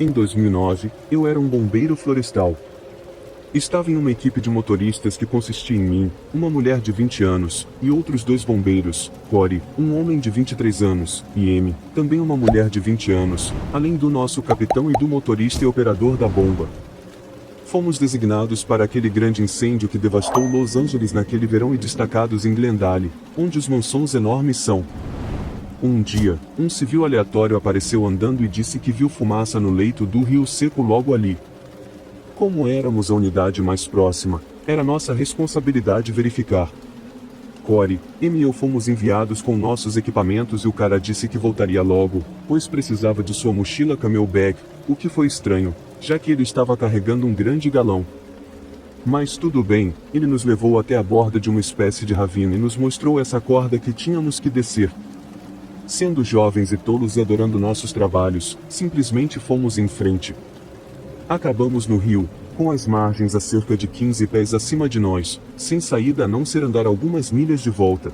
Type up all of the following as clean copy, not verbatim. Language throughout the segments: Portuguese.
Em 2009, eu era um bombeiro florestal. Estava em uma equipe de motoristas que consistia em mim, uma mulher de 20 anos, e outros 2 bombeiros, Corey, um homem de 23 anos, e Amy, também uma mulher de 20 anos, além do nosso capitão e do motorista e operador da bomba. Fomos designados para aquele grande incêndio que devastou Los Angeles naquele verão e destacados em Glendale, onde os monçons enormes são. Um dia, um civil aleatório apareceu andando e disse que viu fumaça no leito do rio seco logo ali. Como éramos a unidade mais próxima, era nossa responsabilidade verificar. Corey, Amy e eu fomos enviados com nossos equipamentos e o cara disse que voltaria logo, pois precisava de sua mochila camelback, o que foi estranho, já que ele estava carregando um grande galão. Mas tudo bem, ele nos levou até a borda de uma espécie de ravina e nos mostrou essa corda que tínhamos que descer. Sendo jovens e tolos e adorando nossos trabalhos, simplesmente fomos em frente. Acabamos no rio, com as margens a cerca de 15 pés acima de nós, sem saída a não ser andar algumas milhas de volta.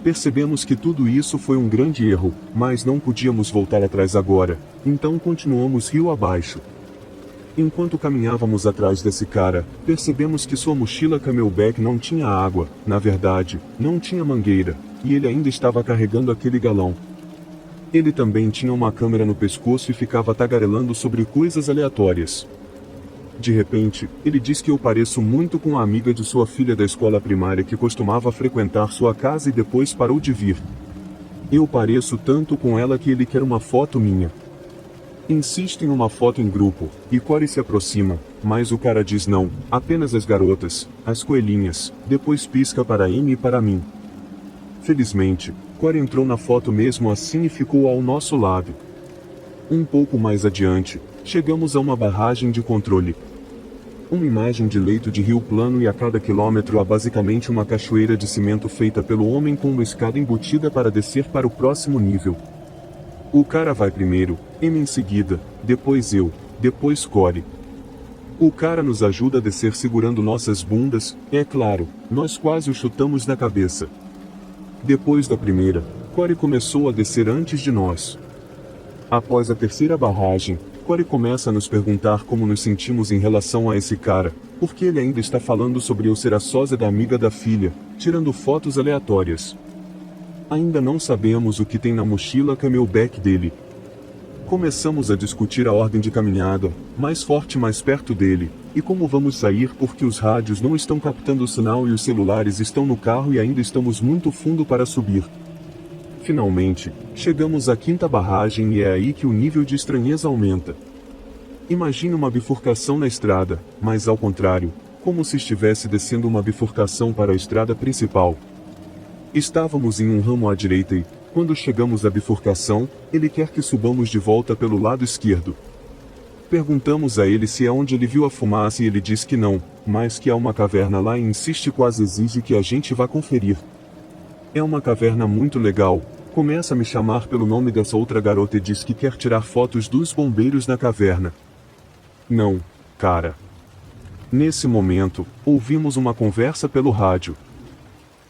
Percebemos que tudo isso foi um grande erro, mas não podíamos voltar atrás agora, então continuamos rio abaixo. Enquanto caminhávamos atrás desse cara, percebemos que sua mochila camelback não tinha água, na verdade, não tinha mangueira, e ele ainda estava carregando aquele galão. Ele também tinha uma câmera no pescoço e ficava tagarelando sobre coisas aleatórias. De repente, ele diz que eu pareço muito com a amiga de sua filha da escola primária que costumava frequentar sua casa e depois parou de vir. Eu pareço tanto com ela que ele quer uma foto minha. Insisto em uma foto em grupo, e Corey se aproxima, mas o cara diz não, apenas as garotas, as coelhinhas, depois pisca para Amy e para mim. Felizmente, Corey entrou na foto mesmo assim e ficou ao nosso lado. Um pouco mais adiante, chegamos a uma barragem de controle. Uma imagem de leito de rio plano e a cada quilômetro há basicamente uma cachoeira de cimento feita pelo homem com uma escada embutida para descer para o próximo nível. O cara vai primeiro, Amy em seguida, depois eu, depois Corey. O cara nos ajuda a descer segurando nossas bundas, é claro, nós quase o chutamos na cabeça. Depois da primeira, Corey começou a descer antes de nós. Após a terceira barragem, Corey começa a nos perguntar como nos sentimos em relação a esse cara, porque ele ainda está falando sobre eu ser a sósia da amiga da filha, tirando fotos aleatórias. Ainda não sabemos o que tem na mochila camelback dele. Começamos a discutir a ordem de caminhada, mais forte mais perto dele, e como vamos sair porque os rádios não estão captando o sinal e os celulares estão no carro e ainda estamos muito fundo para subir. Finalmente, chegamos à quinta barragem e é aí que o nível de estranheza aumenta. Imagine uma bifurcação na estrada, mas ao contrário, como se estivesse descendo uma bifurcação para a estrada principal. Estávamos em um ramo à direita e, quando chegamos à bifurcação, ele quer que subamos de volta pelo lado esquerdo. Perguntamos a ele se é onde ele viu a fumaça e ele diz que não, mas que há uma caverna lá e insiste quase exige que a gente vá conferir. É uma caverna muito legal, começa a me chamar pelo nome dessa outra garota e diz que quer tirar fotos dos bombeiros na caverna. Não, cara. Nesse momento, ouvimos uma conversa pelo rádio.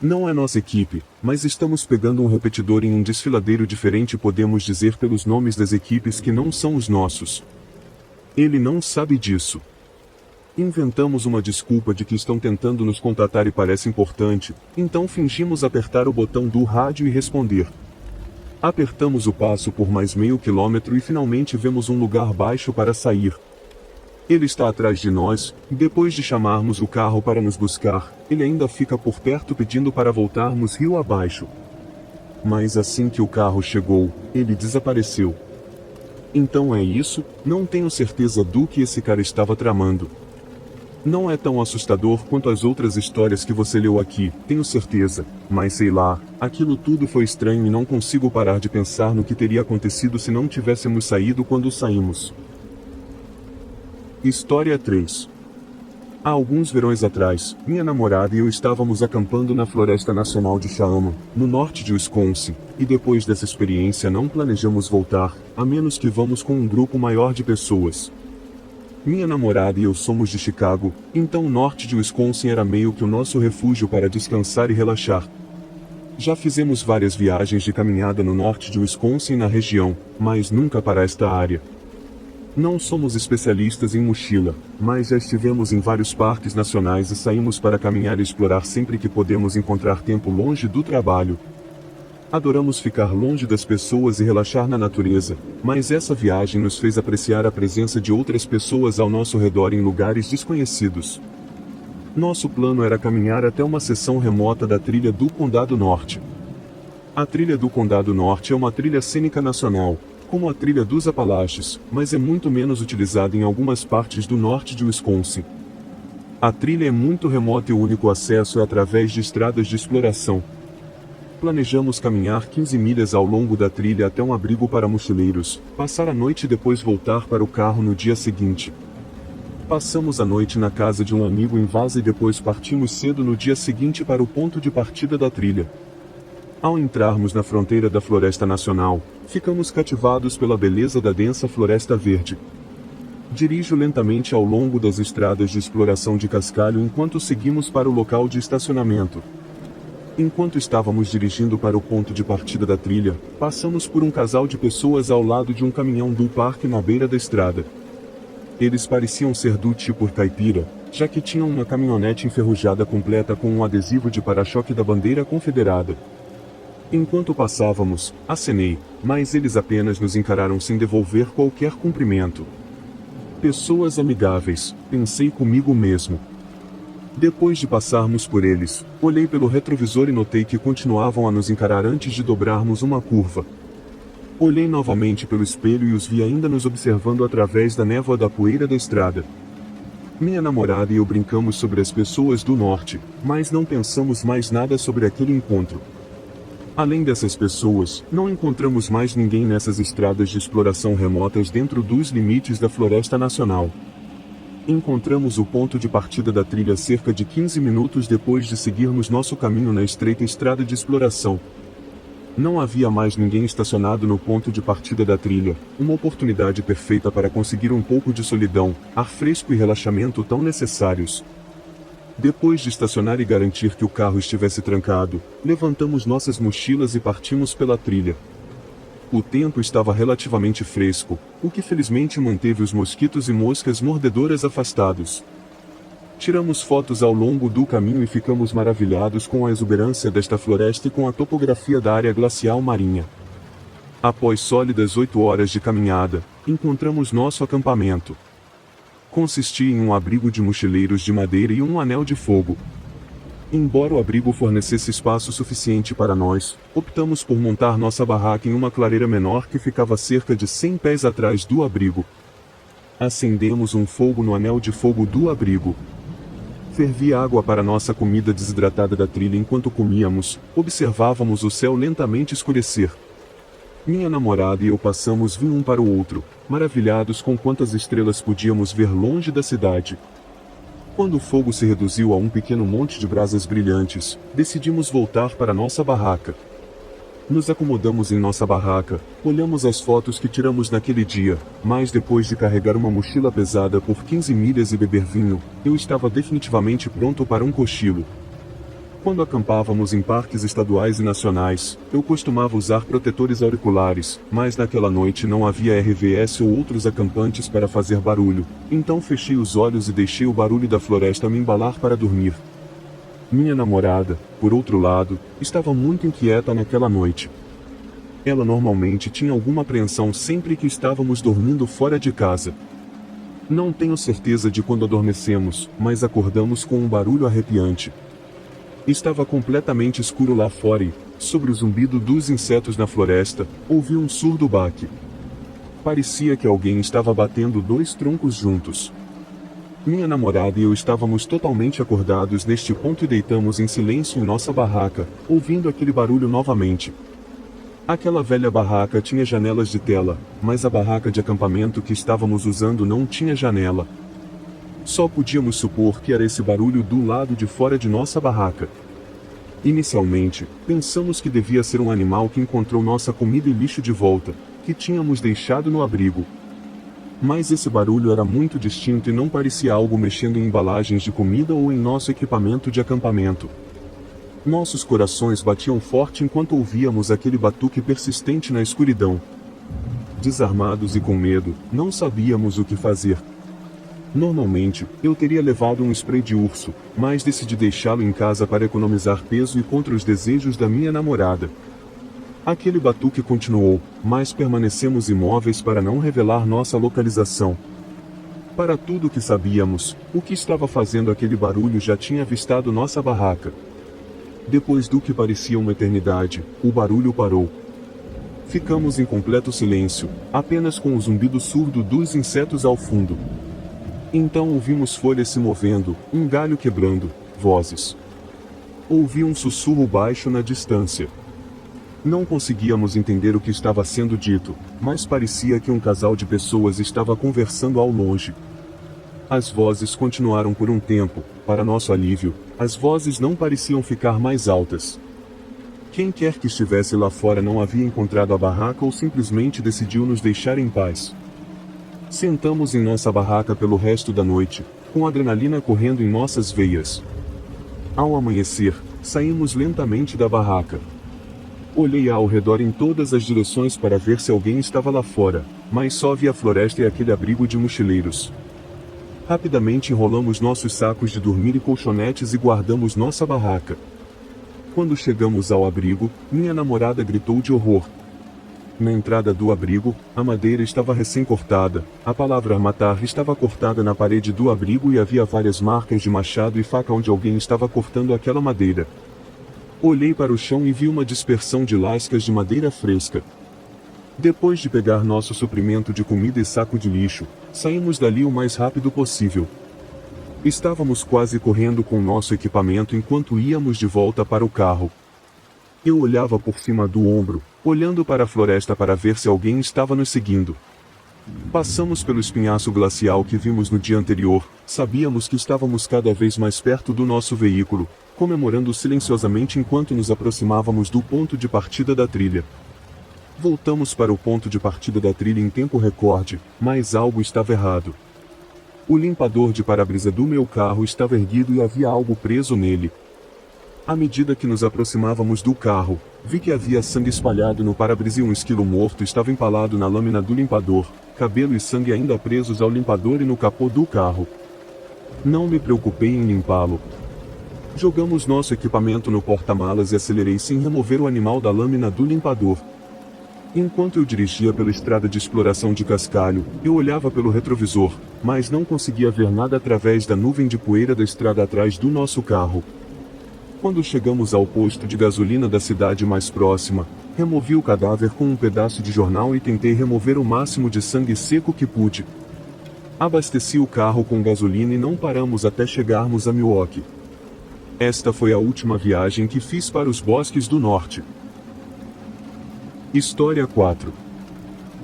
Não é nossa equipe, mas estamos pegando um repetidor em um desfiladeiro diferente e podemos dizer pelos nomes das equipes que não são os nossos. Ele não sabe disso. Inventamos uma desculpa de que estão tentando nos contatar e parece importante, então fingimos apertar o botão do rádio e responder. Apertamos o passo por mais meio quilômetro e finalmente vemos um lugar baixo para sair. Ele está atrás de nós, e depois de chamarmos o carro para nos buscar, ele ainda fica por perto pedindo para voltarmos rio abaixo. Mas assim que o carro chegou, ele desapareceu. Então é isso, não tenho certeza do que esse cara estava tramando. Não é tão assustador quanto as outras histórias que você leu aqui, tenho certeza, mas sei lá, aquilo tudo foi estranho e não consigo parar de pensar no que teria acontecido se não tivéssemos saído quando saímos. História 3. Há alguns verões atrás, minha namorada e eu estávamos acampando na Floresta Nacional de Shaama, no norte de Wisconsin, e depois dessa experiência não planejamos voltar, a menos que vamos com um grupo maior de pessoas. Minha namorada e eu somos de Chicago, então o norte de Wisconsin era meio que o nosso refúgio para descansar e relaxar. Já fizemos várias viagens de caminhada no norte de Wisconsin e na região, mas nunca para esta área. Não somos especialistas em mochila, mas já estivemos em vários parques nacionais e saímos para caminhar e explorar sempre que podemos encontrar tempo longe do trabalho. Adoramos ficar longe das pessoas e relaxar na natureza, mas essa viagem nos fez apreciar a presença de outras pessoas ao nosso redor em lugares desconhecidos. Nosso plano era caminhar até uma seção remota da trilha do Condado Norte. A trilha do Condado Norte é uma trilha cênica nacional, como a trilha dos Apalaches, mas é muito menos utilizada em algumas partes do norte de Wisconsin. A trilha é muito remota e o único acesso é através de estradas de exploração. Planejamos caminhar 15 milhas ao longo da trilha até um abrigo para mochileiros, passar a noite e depois voltar para o carro no dia seguinte. Passamos a noite na casa de um amigo em Vaza e depois partimos cedo no dia seguinte para o ponto de partida da trilha. Ao entrarmos na fronteira da Floresta Nacional, ficamos cativados pela beleza da densa floresta verde. Dirijo lentamente ao longo das estradas de exploração de cascalho enquanto seguimos para o local de estacionamento. Enquanto estávamos dirigindo para o ponto de partida da trilha, passamos por um casal de pessoas ao lado de um caminhão do parque na beira da estrada. Eles pareciam ser do tipo caipira, já que tinham uma caminhonete enferrujada completa com um adesivo de para-choque da bandeira confederada. Enquanto passávamos, acenei, mas eles apenas nos encararam sem devolver qualquer cumprimento. Pessoas amigáveis, pensei comigo mesmo. Depois de passarmos por eles, olhei pelo retrovisor e notei que continuavam a nos encarar antes de dobrarmos uma curva. Olhei novamente pelo espelho e os vi ainda nos observando através da névoa da poeira da estrada. Minha namorada e eu brincamos sobre as pessoas do norte, mas não pensamos mais nada sobre aquele encontro. Além dessas pessoas, não encontramos mais ninguém nessas estradas de exploração remotas dentro dos limites da Floresta Nacional. Encontramos o ponto de partida da trilha cerca de 15 minutos depois de seguirmos nosso caminho na estreita estrada de exploração. Não havia mais ninguém estacionado no ponto de partida da trilha, uma oportunidade perfeita para conseguir um pouco de solidão, ar fresco e relaxamento tão necessários. Depois de estacionar e garantir que o carro estivesse trancado, levantamos nossas mochilas e partimos pela trilha. O tempo estava relativamente fresco, o que felizmente manteve os mosquitos e moscas mordedoras afastados. Tiramos fotos ao longo do caminho e ficamos maravilhados com a exuberância desta floresta e com a topografia da área glacial marinha. Após sólidas 8 horas de caminhada, encontramos nosso acampamento. Consistia em um abrigo de mochileiros de madeira e um anel de fogo. Embora o abrigo fornecesse espaço suficiente para nós, optamos por montar nossa barraca em uma clareira menor que ficava cerca de 100 pés atrás do abrigo. Acendemos um fogo no anel de fogo do abrigo. Fervi água para nossa comida desidratada da trilha enquanto comíamos, observávamos o céu lentamente escurecer. Minha namorada e eu passamos vinho um para o outro, maravilhados com quantas estrelas podíamos ver longe da cidade. Quando o fogo se reduziu a um pequeno monte de brasas brilhantes, decidimos voltar para nossa barraca. Nos acomodamos em nossa barraca, olhamos as fotos que tiramos naquele dia, mas depois de carregar uma mochila pesada por 15 milhas e beber vinho, eu estava definitivamente pronto para um cochilo. Quando acampávamos em parques estaduais e nacionais, eu costumava usar protetores auriculares, mas naquela noite não havia RVS ou outros acampantes para fazer barulho, então fechei os olhos e deixei o barulho da floresta me embalar para dormir. Minha namorada, por outro lado, estava muito inquieta naquela noite. Ela normalmente tinha alguma apreensão sempre que estávamos dormindo fora de casa. Não tenho certeza de quando adormecemos, mas acordamos com um barulho arrepiante. Estava completamente escuro lá fora e, sobre o zumbido dos insetos na floresta, ouvi um surdo baque. Parecia que alguém estava batendo 2 troncos juntos. Minha namorada e eu estávamos totalmente acordados neste ponto e deitamos em silêncio em nossa barraca, ouvindo aquele barulho novamente. Aquela velha barraca tinha janelas de tela, mas a barraca de acampamento que estávamos usando não tinha janela. Só podíamos supor que era esse barulho do lado de fora de nossa barraca. Inicialmente, pensamos que devia ser um animal que encontrou nossa comida e lixo de volta, que tínhamos deixado no abrigo. Mas esse barulho era muito distinto e não parecia algo mexendo em embalagens de comida ou em nosso equipamento de acampamento. Nossos corações batiam forte enquanto ouvíamos aquele batuque persistente na escuridão. desarmados e com medo, não sabíamos o que fazer. Normalmente, eu teria levado um spray de urso, mas decidi deixá-lo em casa para economizar peso e contra os desejos da minha namorada. Aquele batuque continuou, mas permanecemos imóveis para não revelar nossa localização. Para tudo o que sabíamos, o que estava fazendo aquele barulho já tinha avistado nossa barraca. Depois do que parecia uma eternidade, o barulho parou. Ficamos em completo silêncio, apenas com o zumbido surdo dos insetos ao fundo. Então ouvimos folhas se movendo, um galho quebrando, vozes. Ouvi um sussurro baixo na distância. Não conseguíamos entender o que estava sendo dito, mas parecia que um casal de pessoas estava conversando ao longe. As vozes continuaram por um tempo, para nosso alívio, as vozes não pareciam ficar mais altas. Quem quer que estivesse lá fora não havia encontrado a barraca ou simplesmente decidiu nos deixar em paz. Sentamos em nossa barraca pelo resto da noite, com adrenalina correndo em nossas veias. Ao amanhecer, saímos lentamente da barraca. Olhei ao redor em todas as direções para ver se alguém estava lá fora, mas só vi a floresta e aquele abrigo de mochileiros. Rapidamente enrolamos nossos sacos de dormir e colchonetes e guardamos nossa barraca. Quando chegamos ao abrigo, minha namorada gritou de horror. Na entrada do abrigo, a madeira estava recém-cortada, a palavra matar estava cortada na parede do abrigo e havia várias marcas de machado e faca onde alguém estava cortando aquela madeira. Olhei para o chão e vi uma dispersão de lascas de madeira fresca. Depois de pegar nosso suprimento de comida e saco de lixo, saímos dali o mais rápido possível. Estávamos quase correndo com nosso equipamento enquanto íamos de volta para o carro. Eu olhava por cima do ombro, olhando para a floresta para ver se alguém estava nos seguindo. Passamos pelo espinhaço glacial que vimos no dia anterior, sabíamos que estávamos cada vez mais perto do nosso veículo, comemorando silenciosamente enquanto nos aproximávamos do ponto de partida da trilha. Voltamos para o ponto de partida da trilha em tempo recorde, mas algo estava errado. O limpador de para-brisa do meu carro estava erguido e havia algo preso nele. À medida que nos aproximávamos do carro, vi que havia sangue espalhado no para-brisa e um esquilo morto estava empalado na lâmina do limpador, cabelo e sangue ainda presos ao limpador e no capô do carro. Não me preocupei em limpá-lo. Jogamos nosso equipamento no porta-malas e acelerei sem remover o animal da lâmina do limpador. Enquanto eu dirigia pela estrada de exploração de cascalho, eu olhava pelo retrovisor, mas não conseguia ver nada através da nuvem de poeira da estrada atrás do nosso carro. Quando chegamos ao posto de gasolina da cidade mais próxima, removi o cadáver com um pedaço de jornal e tentei remover o máximo de sangue seco que pude. Abasteci o carro com gasolina e não paramos até chegarmos a Milwaukee. Esta foi a última viagem que fiz para os bosques do norte. História 4.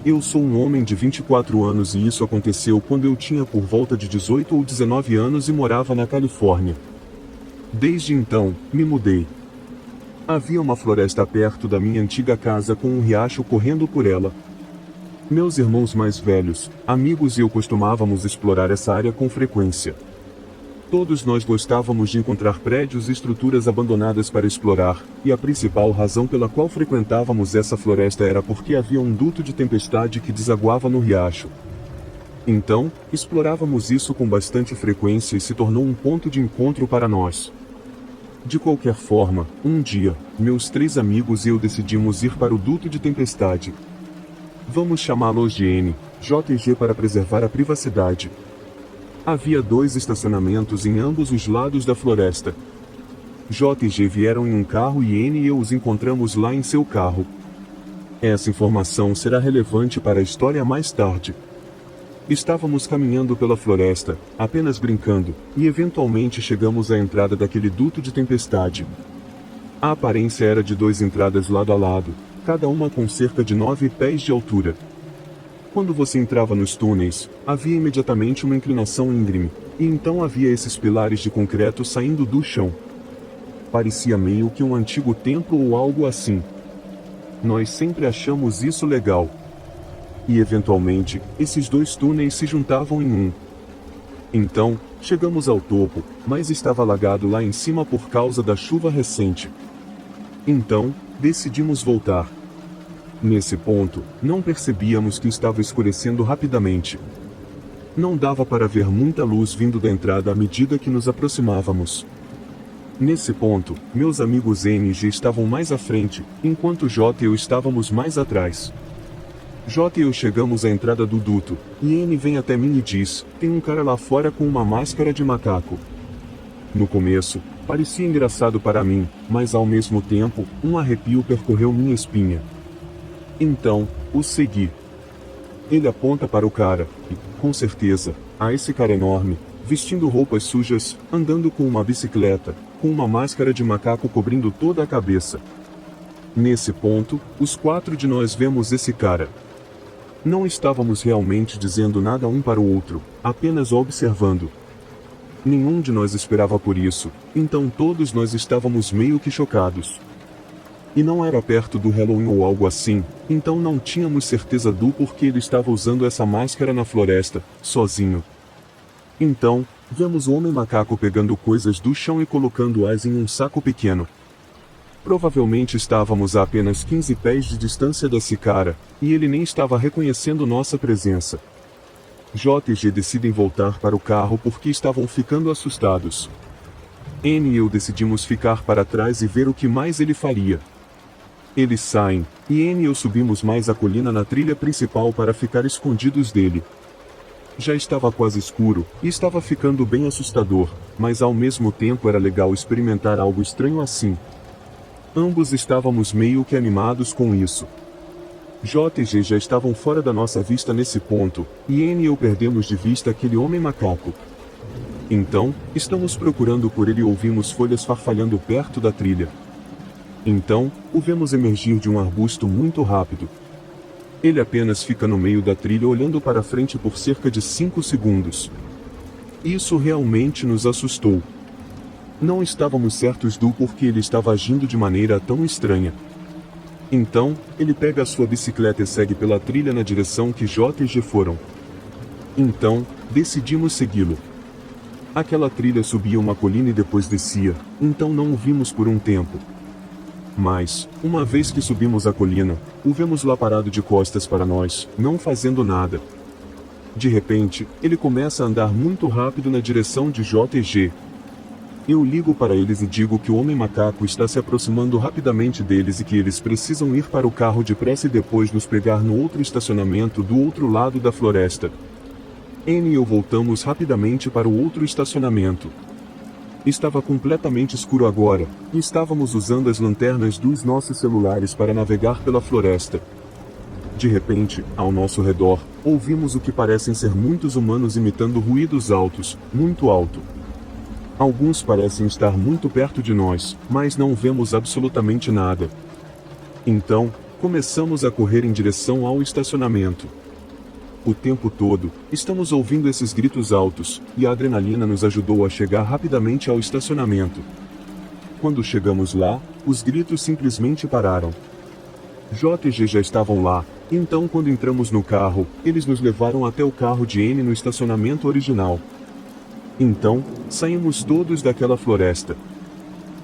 Eu sou um homem de 24 anos e isso aconteceu quando eu tinha por volta de 18 ou 19 anos e morava na Califórnia. Desde então, me mudei. Havia uma floresta perto da minha antiga casa com um riacho correndo por ela. Meus irmãos mais velhos, amigos e eu costumávamos explorar essa área com frequência. Todos nós gostávamos de encontrar prédios e estruturas abandonadas para explorar, e a principal razão pela qual frequentávamos essa floresta era porque havia um duto de tempestade que desaguava no riacho. Então, explorávamos isso com bastante frequência e se tornou um ponto de encontro para nós. De qualquer forma, um dia, meus 3 amigos e eu decidimos ir para o duto de tempestade. Vamos chamá-los de N, J e G para preservar a privacidade. Havia 2 estacionamentos em ambos os lados da floresta. J e G vieram em um carro e N e eu os encontramos lá em seu carro. Essa informação será relevante para a história mais tarde. Estávamos caminhando pela floresta, apenas brincando, e eventualmente chegamos à entrada daquele duto de tempestade. A aparência era de 2 entradas lado a lado, cada uma com cerca de 9 pés de altura. Quando você entrava nos túneis, havia imediatamente uma inclinação íngreme, e então havia esses pilares de concreto saindo do chão. Parecia meio que um antigo templo ou algo assim. Nós sempre achamos isso legal. E eventualmente, esses 2 túneis se juntavam em um. Então, chegamos ao topo, mas estava alagado lá em cima por causa da chuva recente. Então, decidimos voltar. Nesse ponto, não percebíamos que estava escurecendo rapidamente. Não dava para ver muita luz vindo da entrada à medida que nos aproximávamos. Nesse ponto, meus amigos N e G estavam mais à frente, enquanto J e eu estávamos mais atrás. J e eu chegamos à entrada do duto, e N vem até mim e diz: tem um cara lá fora com uma máscara de macaco. No começo, parecia engraçado para mim, mas ao mesmo tempo, um arrepio percorreu minha espinha. Então, o segui. Ele aponta para o cara, e, com certeza, esse cara enorme, vestindo roupas sujas, andando com uma bicicleta, com uma máscara de macaco cobrindo toda a cabeça. Nesse ponto, os 4 de nós vemos esse cara. Não estávamos realmente dizendo nada um para o outro, apenas observando. Nenhum de nós esperava por isso, então todos nós estávamos meio que chocados. E não era perto do Halloween ou algo assim, então não tínhamos certeza do porquê ele estava usando essa máscara na floresta, sozinho. Então, vemos o homem macaco pegando coisas do chão e colocando-as em um saco pequeno. Provavelmente estávamos a apenas 15 pés de distância desse cara, e ele nem estava reconhecendo nossa presença. J e G decidem voltar para o carro porque estavam ficando assustados. N e eu decidimos ficar para trás e ver o que mais ele faria. Eles saem, e N e eu subimos mais a colina na trilha principal para ficar escondidos dele. Já estava quase escuro, e estava ficando bem assustador, mas ao mesmo tempo era legal experimentar algo estranho assim. Ambos estávamos meio que animados com isso. J e G já estavam fora da nossa vista nesse ponto, e N e eu perdemos de vista aquele homem macaco. Então, estamos procurando por ele e ouvimos folhas farfalhando perto da trilha. Então, o vemos emergir de um arbusto muito rápido. Ele apenas fica no meio da trilha olhando para frente por cerca de 5 segundos. Isso realmente nos assustou. Não estávamos certos do porquê ele estava agindo de maneira tão estranha. Então, ele pega a sua bicicleta e segue pela trilha na direção que J e G foram. Então, decidimos segui-lo. Aquela trilha subia uma colina e depois descia, então não o vimos por um tempo. Mas, uma vez que subimos a colina, o vemos lá parado de costas para nós, não fazendo nada. De repente, ele começa a andar muito rápido na direção de J e G. Eu ligo para eles e digo que o homem macaco está se aproximando rapidamente deles e que eles precisam ir para o carro depressa e depois nos pegar no outro estacionamento do outro lado da floresta. N e eu voltamos rapidamente para o outro estacionamento. Estava completamente escuro agora, e estávamos usando as lanternas dos nossos celulares para navegar pela floresta. De repente, ao nosso redor, ouvimos o que parecem ser muitos humanos imitando ruídos altos, muito alto. Alguns parecem estar muito perto de nós, mas não vemos absolutamente nada. Então, começamos a correr em direção ao estacionamento. O tempo todo, estamos ouvindo esses gritos altos, e a adrenalina nos ajudou a chegar rapidamente ao estacionamento. Quando chegamos lá, os gritos simplesmente pararam. J e G já estavam lá, então quando entramos no carro, eles nos levaram até o carro de N no estacionamento original. Então, saímos todos daquela floresta.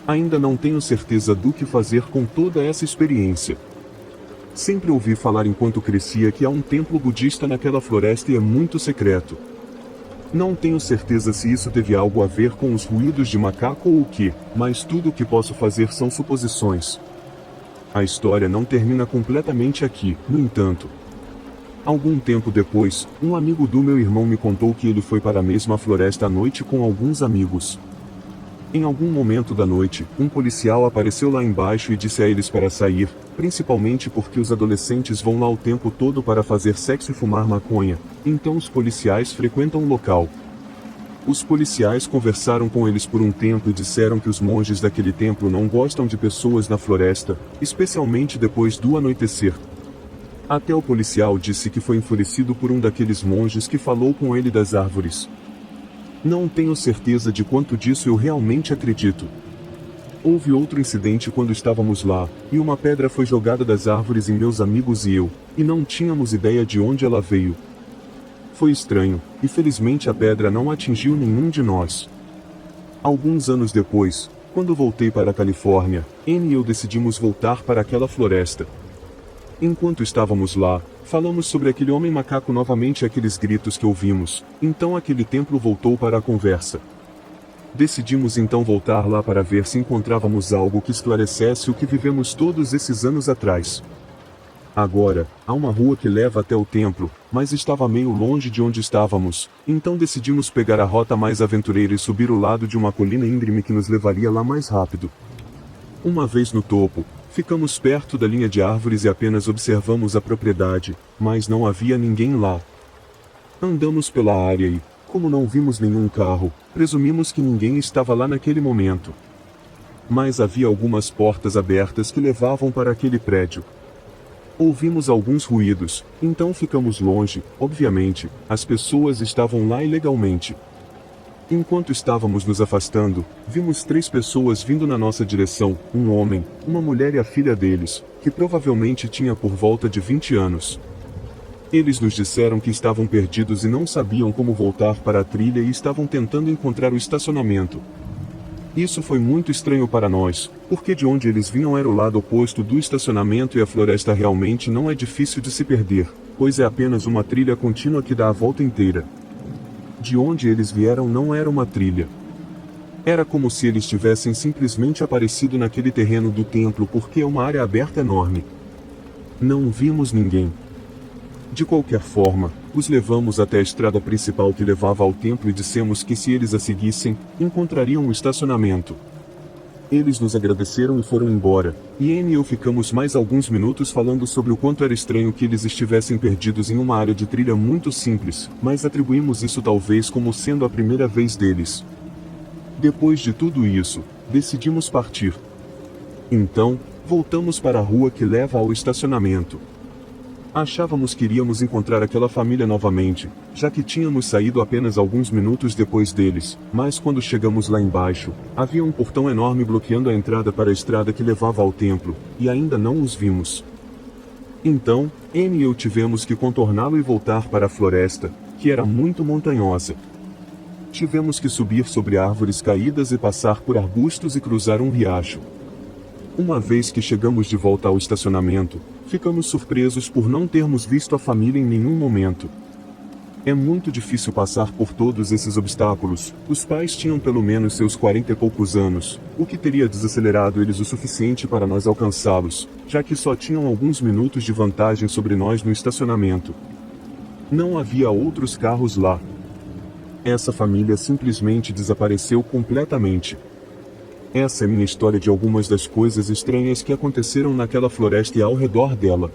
Ainda não tenho certeza do que fazer com toda essa experiência. Sempre ouvi falar enquanto crescia que há um templo budista naquela floresta e é muito secreto. Não tenho certeza se isso teve algo a ver com os ruídos de macaco ou o que, mas tudo o que posso fazer são suposições. A história não termina completamente aqui, no entanto. Algum tempo depois, um amigo do meu irmão me contou que ele foi para a mesma floresta à noite com alguns amigos. Em algum momento da noite, um policial apareceu lá embaixo e disse a eles para sair, principalmente porque os adolescentes vão lá o tempo todo para fazer sexo e fumar maconha, então os policiais frequentam o local. Os policiais conversaram com eles por um tempo e disseram que os monges daquele templo não gostam de pessoas na floresta, especialmente depois do anoitecer. Até o policial disse que foi enfurecido por um daqueles monges que falou com ele das árvores. Não tenho certeza de quanto disso eu realmente acredito. Houve outro incidente quando estávamos lá, e uma pedra foi jogada das árvores em meus amigos e eu, e não tínhamos ideia de onde ela veio. Foi estranho, e felizmente a pedra não atingiu nenhum de nós. Alguns anos depois, quando voltei para a Califórnia, N e eu decidimos voltar para aquela floresta. Enquanto estávamos lá, falamos sobre aquele homem macaco novamente e aqueles gritos que ouvimos, então aquele templo voltou para a conversa. Decidimos então voltar lá para ver se encontrávamos algo que esclarecesse o que vivemos todos esses anos atrás. Agora, há uma rua que leva até o templo, mas estava meio longe de onde estávamos, então decidimos pegar a rota mais aventureira e subir o lado de uma colina íngreme que nos levaria lá mais rápido. Uma vez no topo, ficamos perto da linha de árvores e apenas observamos a propriedade, mas não havia ninguém lá. Andamos pela área e, como não vimos nenhum carro, presumimos que ninguém estava lá naquele momento. Mas havia algumas portas abertas que levavam para aquele prédio. Ouvimos alguns ruídos, então ficamos longe, obviamente, as pessoas estavam lá ilegalmente. Enquanto estávamos nos afastando, vimos 3 pessoas vindo na nossa direção, um homem, uma mulher e a filha deles, que provavelmente tinha por volta de 20 anos. Eles nos disseram que estavam perdidos e não sabiam como voltar para a trilha e estavam tentando encontrar o estacionamento. Isso foi muito estranho para nós, porque de onde eles vinham era o lado oposto do estacionamento e a floresta realmente não é difícil de se perder, pois é apenas uma trilha contínua que dá a volta inteira. De onde eles vieram não era uma trilha. Era como se eles tivessem simplesmente aparecido naquele terreno do templo porque é uma área aberta enorme. Não vimos ninguém. De qualquer forma, os levamos até a estrada principal que levava ao templo e dissemos que se eles a seguissem, encontrariam o estacionamento. Eles nos agradeceram e foram embora, e Anne e eu ficamos mais alguns minutos falando sobre o quanto era estranho que eles estivessem perdidos em uma área de trilha muito simples, mas atribuímos isso talvez como sendo a primeira vez deles. Depois de tudo isso, decidimos partir. Então, voltamos para a rua que leva ao estacionamento. Achávamos que iríamos encontrar aquela família novamente, já que tínhamos saído apenas alguns minutos depois deles, mas quando chegamos lá embaixo, havia um portão enorme bloqueando a entrada para a estrada que levava ao templo, e ainda não os vimos. Então, Anne e eu tivemos que contorná-lo e voltar para a floresta, que era muito montanhosa. Tivemos que subir sobre árvores caídas e passar por arbustos e cruzar um riacho. Uma vez que chegamos de volta ao estacionamento, ficamos surpresos por não termos visto a família em nenhum momento. É muito difícil passar por todos esses obstáculos. Os pais tinham pelo menos seus 40 e poucos anos, o que teria desacelerado eles o suficiente para nós alcançá-los, já que só tinham alguns minutos de vantagem sobre nós no estacionamento. Não havia outros carros lá. Essa família simplesmente desapareceu completamente. Essa é minha história de algumas das coisas estranhas que aconteceram naquela floresta e ao redor dela.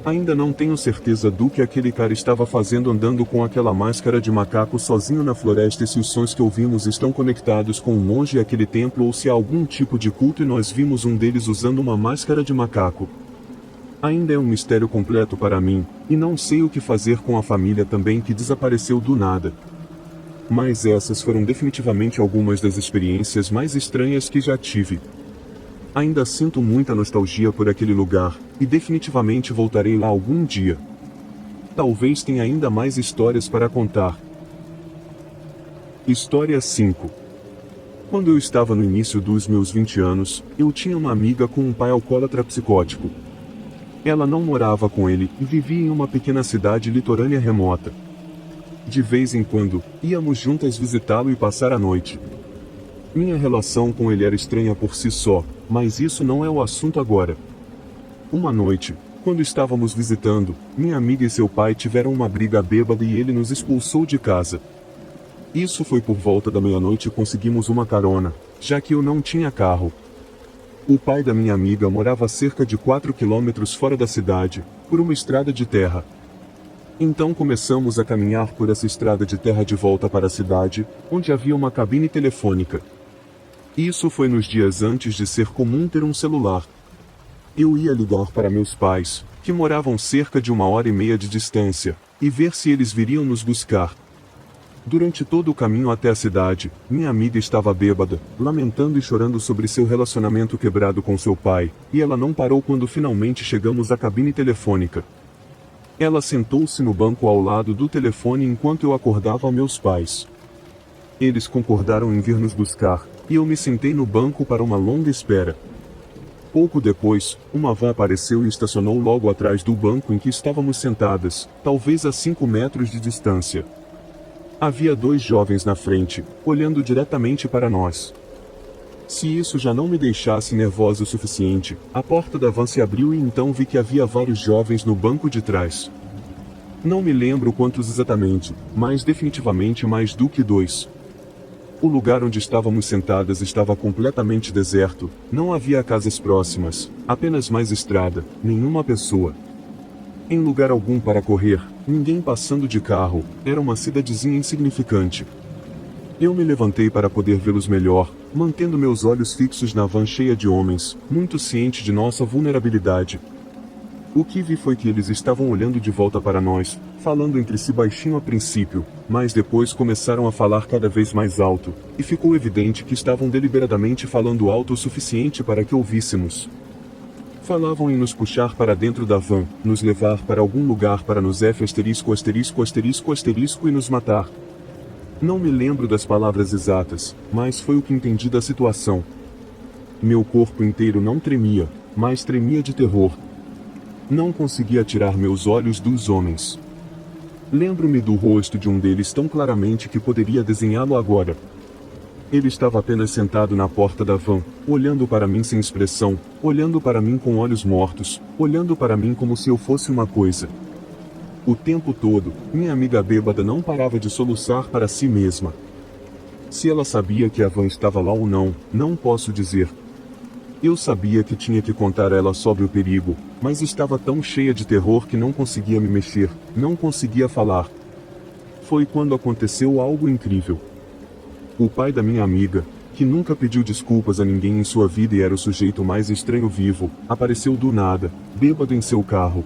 Ainda não tenho certeza do que aquele cara estava fazendo andando com aquela máscara de macaco sozinho na floresta e se os sons que ouvimos estão conectados com o monge e aquele templo ou se há algum tipo de culto e nós vimos um deles usando uma máscara de macaco. Ainda é um mistério completo para mim, e não sei o que fazer com a família também que desapareceu do nada. Mas essas foram definitivamente algumas das experiências mais estranhas que já tive. Ainda sinto muita nostalgia por aquele lugar, e definitivamente voltarei lá algum dia. Talvez tenha ainda mais histórias para contar. História 5. Quando eu estava no início dos meus 20 anos, eu tinha uma amiga com um pai alcoólatra psicótico. Ela não morava com ele e vivia em uma pequena cidade litorânea remota. De vez em quando, íamos juntas visitá-lo e passar a noite. Minha relação com ele era estranha por si só, mas isso não é o assunto agora. Uma noite, quando estávamos visitando, minha amiga e seu pai tiveram uma briga bêbada e ele nos expulsou de casa. Isso foi por volta da meia-noite e conseguimos uma carona, já que eu não tinha carro. O pai da minha amiga morava a cerca de 4 quilômetros fora da cidade, por uma estrada de terra. Então começamos a caminhar por essa estrada de terra de volta para a cidade, onde havia uma cabine telefônica. Isso foi nos dias antes de ser comum ter um celular. Eu ia ligar para meus pais, que moravam cerca de 1h30 de distância, e ver se eles viriam nos buscar. Durante todo o caminho até a cidade, minha amiga estava bêbada, lamentando e chorando sobre seu relacionamento quebrado com seu pai, e ela não parou quando finalmente chegamos à cabine telefônica. Ela sentou-se no banco ao lado do telefone enquanto eu acordava meus pais. Eles concordaram em vir nos buscar, e eu me sentei no banco para uma longa espera. Pouco depois, uma van apareceu e estacionou logo atrás do banco em que estávamos sentadas, talvez a 5 metros de distância. Havia 2 jovens na frente, olhando diretamente para nós. Se isso já não me deixasse nervosa o suficiente, a porta da van se abriu e então vi que havia vários jovens no banco de trás. Não me lembro quantos exatamente, mas definitivamente mais do que 2. O lugar onde estávamos sentadas estava completamente deserto, não havia casas próximas, apenas mais estrada, nenhuma pessoa. Em lugar algum para correr, ninguém passando de carro, era uma cidadezinha insignificante. Eu me levantei para poder vê-los melhor, mantendo meus olhos fixos na van cheia de homens, muito ciente de nossa vulnerabilidade. O que vi foi que eles estavam olhando de volta para nós, falando entre si baixinho a princípio, mas depois começaram a falar cada vez mais alto, e ficou evidente que estavam deliberadamente falando alto o suficiente para que ouvíssemos. Falavam em nos puxar para dentro da van, nos levar para algum lugar para nos e nos matar. Não me lembro das palavras exatas, mas foi o que entendi da situação. Meu corpo inteiro não tremia, mas tremia de terror. Não conseguia tirar meus olhos dos homens. Lembro-me do rosto de um deles tão claramente que poderia desenhá-lo agora. Ele estava apenas sentado na porta da van, olhando para mim sem expressão, olhando para mim com olhos mortos, olhando para mim como se eu fosse uma coisa. O tempo todo, minha amiga bêbada não parava de soluçar para si mesma. Se ela sabia que a van estava lá ou não, não posso dizer. Eu sabia que tinha que contar a ela sobre o perigo, mas estava tão cheia de terror que não conseguia me mexer, não conseguia falar. Foi quando aconteceu algo incrível. O pai da minha amiga, que nunca pediu desculpas a ninguém em sua vida e era o sujeito mais estranho vivo, apareceu do nada, bêbado em seu carro.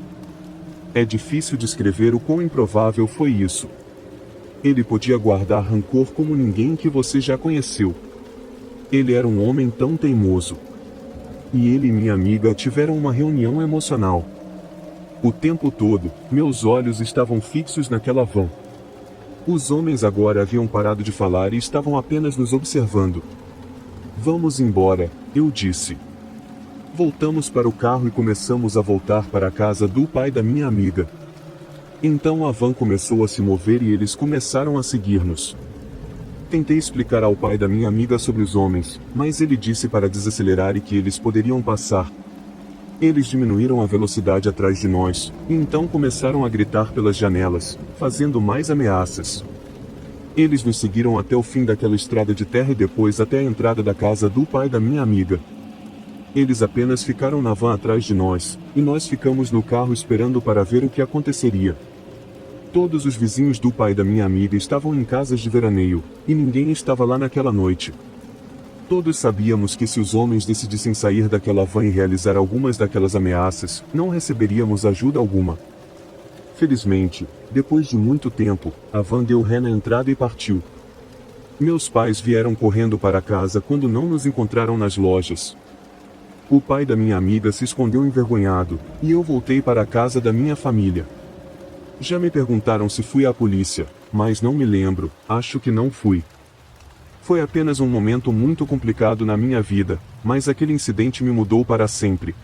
É difícil descrever o quão improvável foi isso. Ele podia guardar rancor como ninguém que você já conheceu. Ele era um homem tão teimoso. E ele e minha amiga tiveram uma reunião emocional. O tempo todo, meus olhos estavam fixos naquela van. Os homens agora haviam parado de falar e estavam apenas nos observando. Vamos embora, eu disse. Voltamos para o carro e começamos a voltar para a casa do pai da minha amiga. Então a van começou a se mover e eles começaram a seguir-nos. Tentei explicar ao pai da minha amiga sobre os homens, mas ele disse para desacelerar e que eles poderiam passar. Eles diminuíram a velocidade atrás de nós, e então começaram a gritar pelas janelas, fazendo mais ameaças. Eles nos seguiram até o fim daquela estrada de terra e depois até a entrada da casa do pai da minha amiga. Eles apenas ficaram na van atrás de nós, e nós ficamos no carro esperando para ver o que aconteceria. Todos os vizinhos do pai da minha amiga estavam em casas de veraneio, e ninguém estava lá naquela noite. Todos sabíamos que se os homens decidissem sair daquela van e realizar algumas daquelas ameaças, não receberíamos ajuda alguma. Felizmente, depois de muito tempo, a van deu ré na entrada e partiu. Meus pais vieram correndo para casa quando não nos encontraram nas lojas. O pai da minha amiga se escondeu envergonhado, e eu voltei para a casa da minha família. Já me perguntaram se fui à polícia, mas não me lembro, acho que não fui. Foi apenas um momento muito complicado na minha vida, mas aquele incidente me mudou para sempre.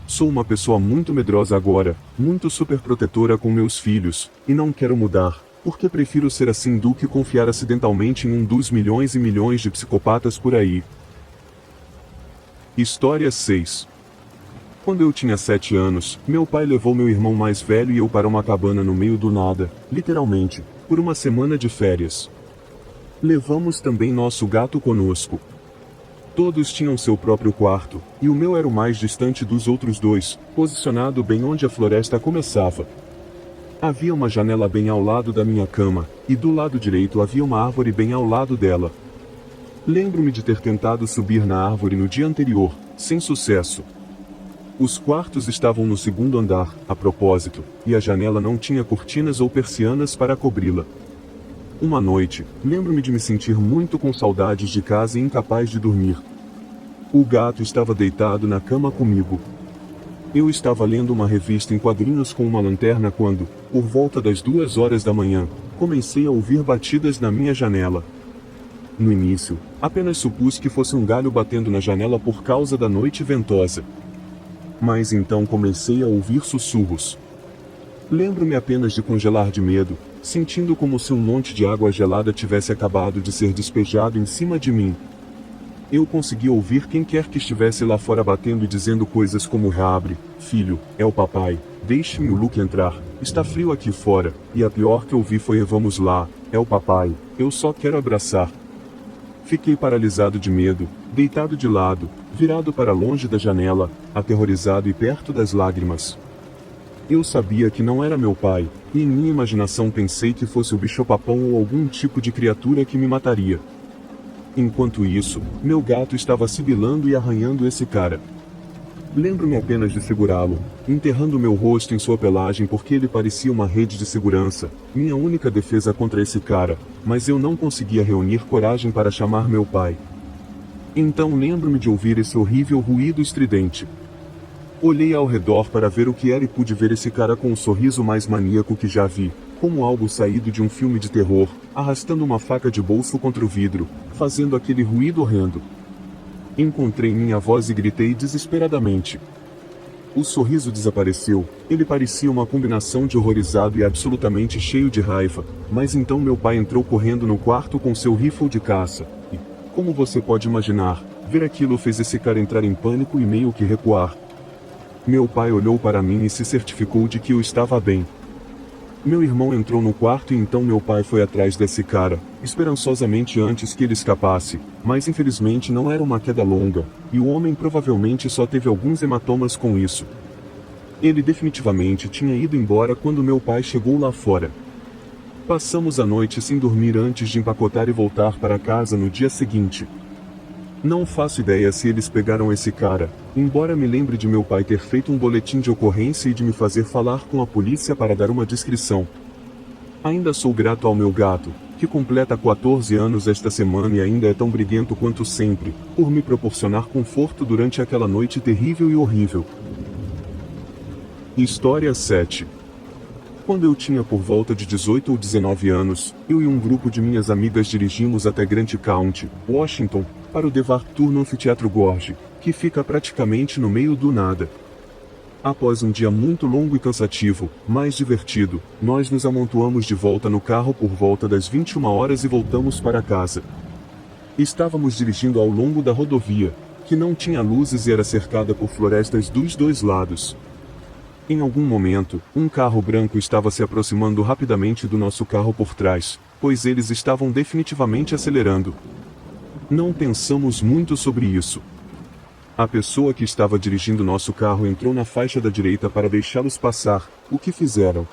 Sou uma pessoa muito medrosa agora, muito superprotetora com meus filhos, e não quero mudar, porque prefiro ser assim do que confiar acidentalmente em um dos milhões e milhões de psicopatas por aí. História 6. Quando eu tinha 7 anos, meu pai levou meu irmão mais velho e eu para uma cabana no meio do nada, literalmente, por uma semana de férias. Levamos também nosso gato conosco. Todos tinham seu próprio quarto, e o meu era o mais distante dos outros 2, posicionado bem onde a floresta começava. Havia uma janela bem ao lado da minha cama, e do lado direito havia uma árvore bem ao lado dela. Lembro-me de ter tentado subir na árvore no dia anterior, sem sucesso. Os quartos estavam no segundo andar, a propósito, e a janela não tinha cortinas ou persianas para cobri-la. Uma noite, lembro-me de me sentir muito com saudades de casa e incapaz de dormir. O gato estava deitado na cama comigo. Eu estava lendo uma revista em quadrinhos com uma lanterna quando, por volta das 2 horas da manhã, comecei a ouvir batidas na minha janela. No início, apenas supus que fosse um galho batendo na janela por causa da noite ventosa. Mas então comecei a ouvir sussurros. Lembro-me apenas de congelar de medo, sentindo como se um monte de água gelada tivesse acabado de ser despejado em cima de mim. Eu conseguia ouvir quem quer que estivesse lá fora batendo e dizendo coisas como: "Reabre, filho, é o papai, deixe-me o Luke entrar, está frio aqui fora", e a pior que ouvi foi: "Vamos lá, é o papai, eu só quero abraçar". Fiquei paralisado de medo, deitado de lado, virado para longe da janela, aterrorizado e perto das lágrimas. Eu sabia que não era meu pai, e em minha imaginação pensei que fosse o bicho-papão ou algum tipo de criatura que me mataria. Enquanto isso, meu gato estava sibilando e arranhando esse cara. Lembro-me apenas de segurá-lo, enterrando meu rosto em sua pelagem porque ele parecia uma rede de segurança, minha única defesa contra esse cara, mas eu não conseguia reunir coragem para chamar meu pai. Então lembro-me de ouvir esse horrível ruído estridente. Olhei ao redor para ver o que era e pude ver esse cara com o sorriso mais maníaco que já vi, como algo saído de um filme de terror, arrastando uma faca de bolso contra o vidro, fazendo aquele ruído horrendo. Encontrei minha voz e gritei desesperadamente. O sorriso desapareceu, ele parecia uma combinação de horrorizado e absolutamente cheio de raiva, mas então meu pai entrou correndo no quarto com seu rifle de caça, e, como você pode imaginar, ver aquilo fez esse cara entrar em pânico e meio que recuar. Meu pai olhou para mim e se certificou de que eu estava bem. Meu irmão entrou no quarto e então meu pai foi atrás desse cara, esperançosamente antes que ele escapasse, mas infelizmente não era uma queda longa, e o homem provavelmente só teve alguns hematomas com isso. Ele definitivamente tinha ido embora quando meu pai chegou lá fora. Passamos a noite sem dormir antes de empacotar e voltar para casa no dia seguinte. Não faço ideia se eles pegaram esse cara, embora me lembre de meu pai ter feito um boletim de ocorrência e de me fazer falar com a polícia para dar uma descrição. Ainda sou grato ao meu gato, que completa 14 anos esta semana e ainda é tão briguento quanto sempre, por me proporcionar conforto durante aquela noite terrível e horrível. História 7. Quando eu tinha por volta de 18 ou 19 anos, eu e um grupo de minhas amigas dirigimos até Grant County, Washington, para o DeVartour no Anfiteatro Gorge, que fica praticamente no meio do nada. Após um dia muito longo e cansativo, mas divertido, nós nos amontoamos de volta no carro por volta das 21 horas e voltamos para casa. Estávamos dirigindo ao longo da rodovia, que não tinha luzes e era cercada por florestas dos dois lados. Em algum momento, um carro branco estava se aproximando rapidamente do nosso carro por trás, pois eles estavam definitivamente acelerando. Não pensamos muito sobre isso. A pessoa que estava dirigindo nosso carro entrou na faixa da direita para deixá-los passar, o que fizeram.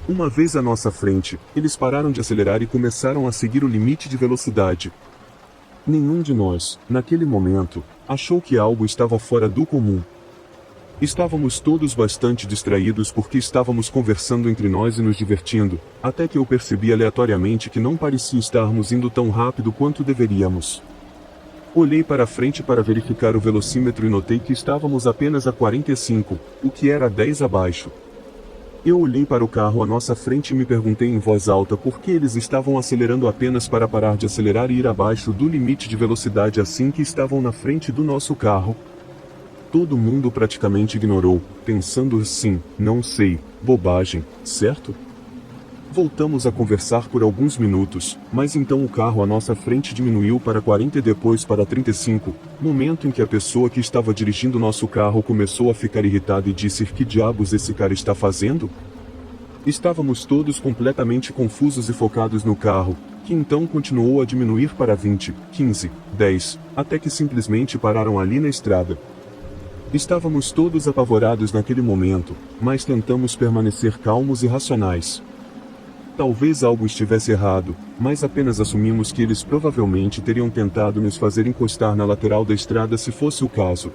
Uma vez à nossa frente, eles pararam de acelerar e começaram a seguir o limite de velocidade. Nenhum de nós, naquele momento, achou que algo estava fora do comum. Estávamos todos bastante distraídos porque estávamos conversando entre nós e nos divertindo, até que eu percebi aleatoriamente que não parecia estarmos indo tão rápido quanto deveríamos. Olhei para frente para verificar o velocímetro e notei que estávamos apenas a 45, o que era 10 abaixo. Eu olhei para o carro à nossa frente e me perguntei em voz alta por que eles estavam acelerando apenas para parar de acelerar e ir abaixo do limite de velocidade assim que estavam na frente do nosso carro. Todo mundo praticamente ignorou, pensando assim: não sei, bobagem, certo? Voltamos a conversar por alguns minutos, mas então o carro à nossa frente diminuiu para 40 e depois para 35, momento em que a pessoa que estava dirigindo nosso carro começou a ficar irritada e disse: que diabos esse cara está fazendo? Estávamos todos completamente confusos e focados no carro, que então continuou a diminuir para 20, 15, 10, até que simplesmente pararam ali na estrada. Estávamos todos apavorados naquele momento, mas tentamos permanecer calmos e racionais. Talvez algo estivesse errado, mas apenas assumimos que eles provavelmente teriam tentado nos fazer encostar na lateral da estrada se fosse o caso.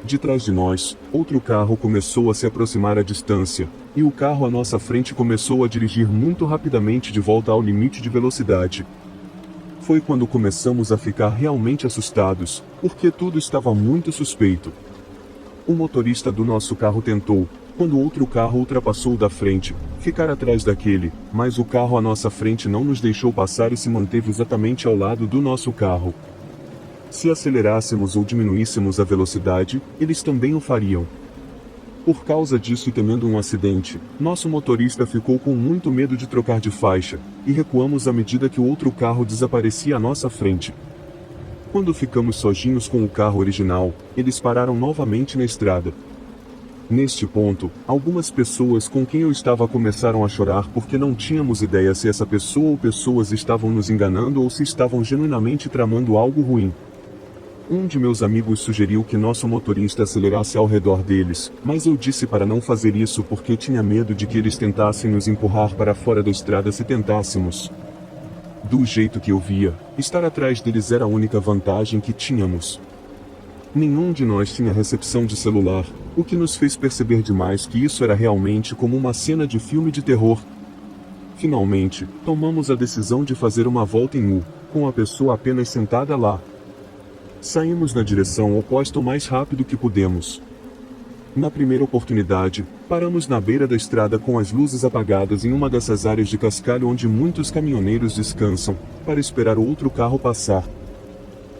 De trás de nós, outro carro começou a se aproximar à distância, e o carro à nossa frente começou a dirigir muito rapidamente de volta ao limite de velocidade. Foi quando começamos a ficar realmente assustados, porque tudo estava muito suspeito. O motorista do nosso carro tentou, quando outro carro ultrapassou da frente, ficar atrás daquele, mas o carro à nossa frente não nos deixou passar e se manteve exatamente ao lado do nosso carro. Se acelerássemos ou diminuíssemos a velocidade, eles também o fariam. Por causa disso e temendo um acidente, nosso motorista ficou com muito medo de trocar de faixa, e recuamos à medida que o outro carro desaparecia à nossa frente. Quando ficamos sozinhos com o carro original, eles pararam novamente na estrada. Neste ponto, algumas pessoas com quem eu estava começaram a chorar porque não tínhamos ideia se essa pessoa ou pessoas estavam nos enganando ou se estavam genuinamente tramando algo ruim. Um de meus amigos sugeriu que nosso motorista acelerasse ao redor deles, mas eu disse para não fazer isso porque tinha medo de que eles tentassem nos empurrar para fora da estrada se tentássemos. Do jeito que eu via, estar atrás deles era a única vantagem que tínhamos. Nenhum de nós tinha recepção de celular, o que nos fez perceber demais que isso era realmente como uma cena de filme de terror. Finalmente, tomamos a decisão de fazer uma volta em U, com a pessoa apenas sentada lá. Saímos na direção oposta o mais rápido que pudemos. Na primeira oportunidade, paramos na beira da estrada com as luzes apagadas em uma dessas áreas de cascalho onde muitos caminhoneiros descansam, para esperar outro carro passar.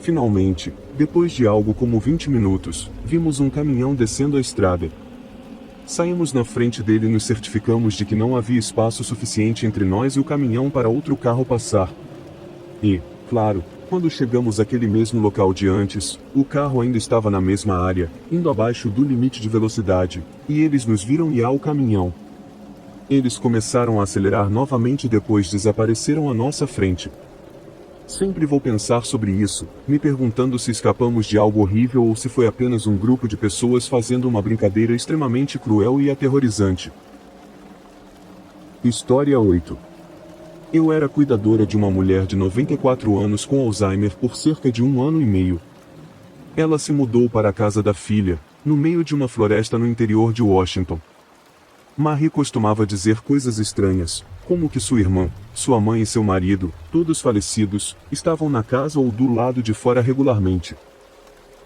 Finalmente, depois de algo como 20 minutos, vimos um caminhão descendo a estrada. Saímos na frente dele e nos certificamos de que não havia espaço suficiente entre nós e o caminhão para outro carro passar. E, claro, quando chegamos àquele mesmo local de antes, o carro ainda estava na mesma área, indo abaixo do limite de velocidade, e eles nos viram e ao caminhão. Eles começaram a acelerar novamente e depois desapareceram à nossa frente. Sempre vou pensar sobre isso, me perguntando se escapamos de algo horrível ou se foi apenas um grupo de pessoas fazendo uma brincadeira extremamente cruel e aterrorizante. História 8. Eu era cuidadora de uma mulher de 94 anos com Alzheimer por cerca de 1 ano e meio. Ela se mudou para a casa da filha, no meio de uma floresta no interior de Washington. Marie costumava dizer coisas estranhas, como que sua irmã, sua mãe e seu marido, todos falecidos, estavam na casa ou do lado de fora regularmente.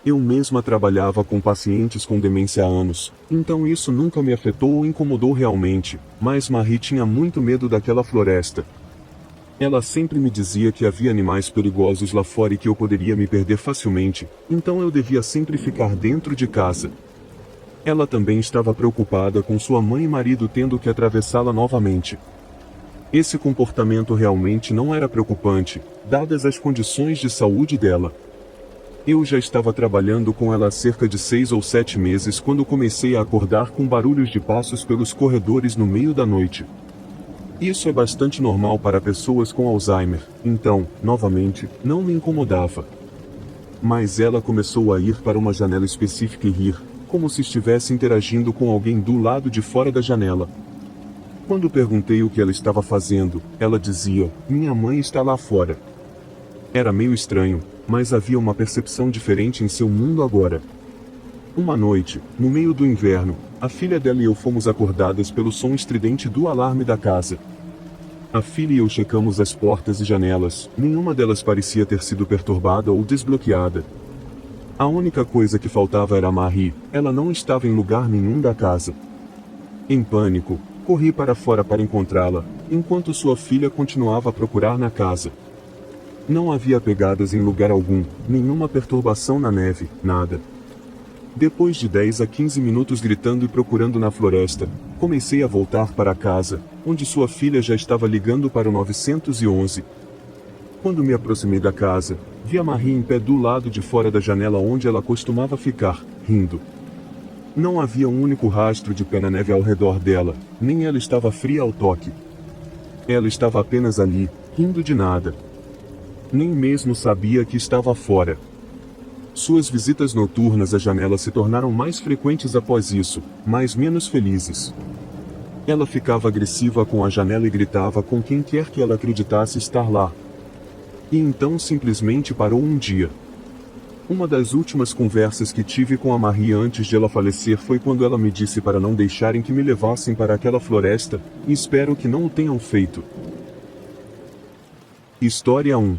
Eu mesma trabalhava com pacientes com demência há anos, então isso nunca me afetou ou incomodou realmente, mas Marie tinha muito medo daquela floresta. Ela sempre me dizia que havia animais perigosos lá fora e que eu poderia me perder facilmente, então eu devia sempre ficar dentro de casa. Ela também estava preocupada com sua mãe e marido tendo que atravessá-la novamente. Esse comportamento realmente não era preocupante, dadas as condições de saúde dela. Eu já estava trabalhando com ela há cerca de 6 ou 7 meses quando comecei a acordar com barulhos de passos pelos corredores no meio da noite. Isso é bastante normal para pessoas com Alzheimer, então, novamente, não me incomodava. Mas ela começou a ir para uma janela específica e rir, como se estivesse interagindo com alguém do lado de fora da janela. Quando perguntei o que ela estava fazendo, ela dizia: "Minha mãe está lá fora." Era meio estranho, mas havia uma percepção diferente em seu mundo agora. Uma noite, no meio do inverno, a filha dela e eu fomos acordadas pelo som estridente do alarme da casa. A filha e eu checamos as portas e janelas, nenhuma delas parecia ter sido perturbada ou desbloqueada. A única coisa que faltava era Marie, ela não estava em lugar nenhum da casa. Em pânico, corri para fora para encontrá-la, enquanto sua filha continuava a procurar na casa. Não havia pegadas em lugar algum, nenhuma perturbação na neve, nada. Depois de 10 a 15 minutos gritando e procurando na floresta, comecei a voltar para casa, onde sua filha já estava ligando para o 911. Quando me aproximei da casa, vi a Marie em pé do lado de fora da janela onde ela costumava ficar, rindo. Não havia um único rastro de pé na neve ao redor dela, nem ela estava fria ao toque. Ela estava apenas ali, rindo de nada. Nem mesmo sabia que estava fora. Suas visitas noturnas à janela se tornaram mais frequentes após isso, mas menos felizes. Ela ficava agressiva com a janela e gritava com quem quer que ela acreditasse estar lá. E então simplesmente parou um dia. Uma das últimas conversas que tive com a Marie antes de ela falecer foi quando ela me disse para não deixarem que me levassem para aquela floresta, e espero que não o tenham feito. História 1.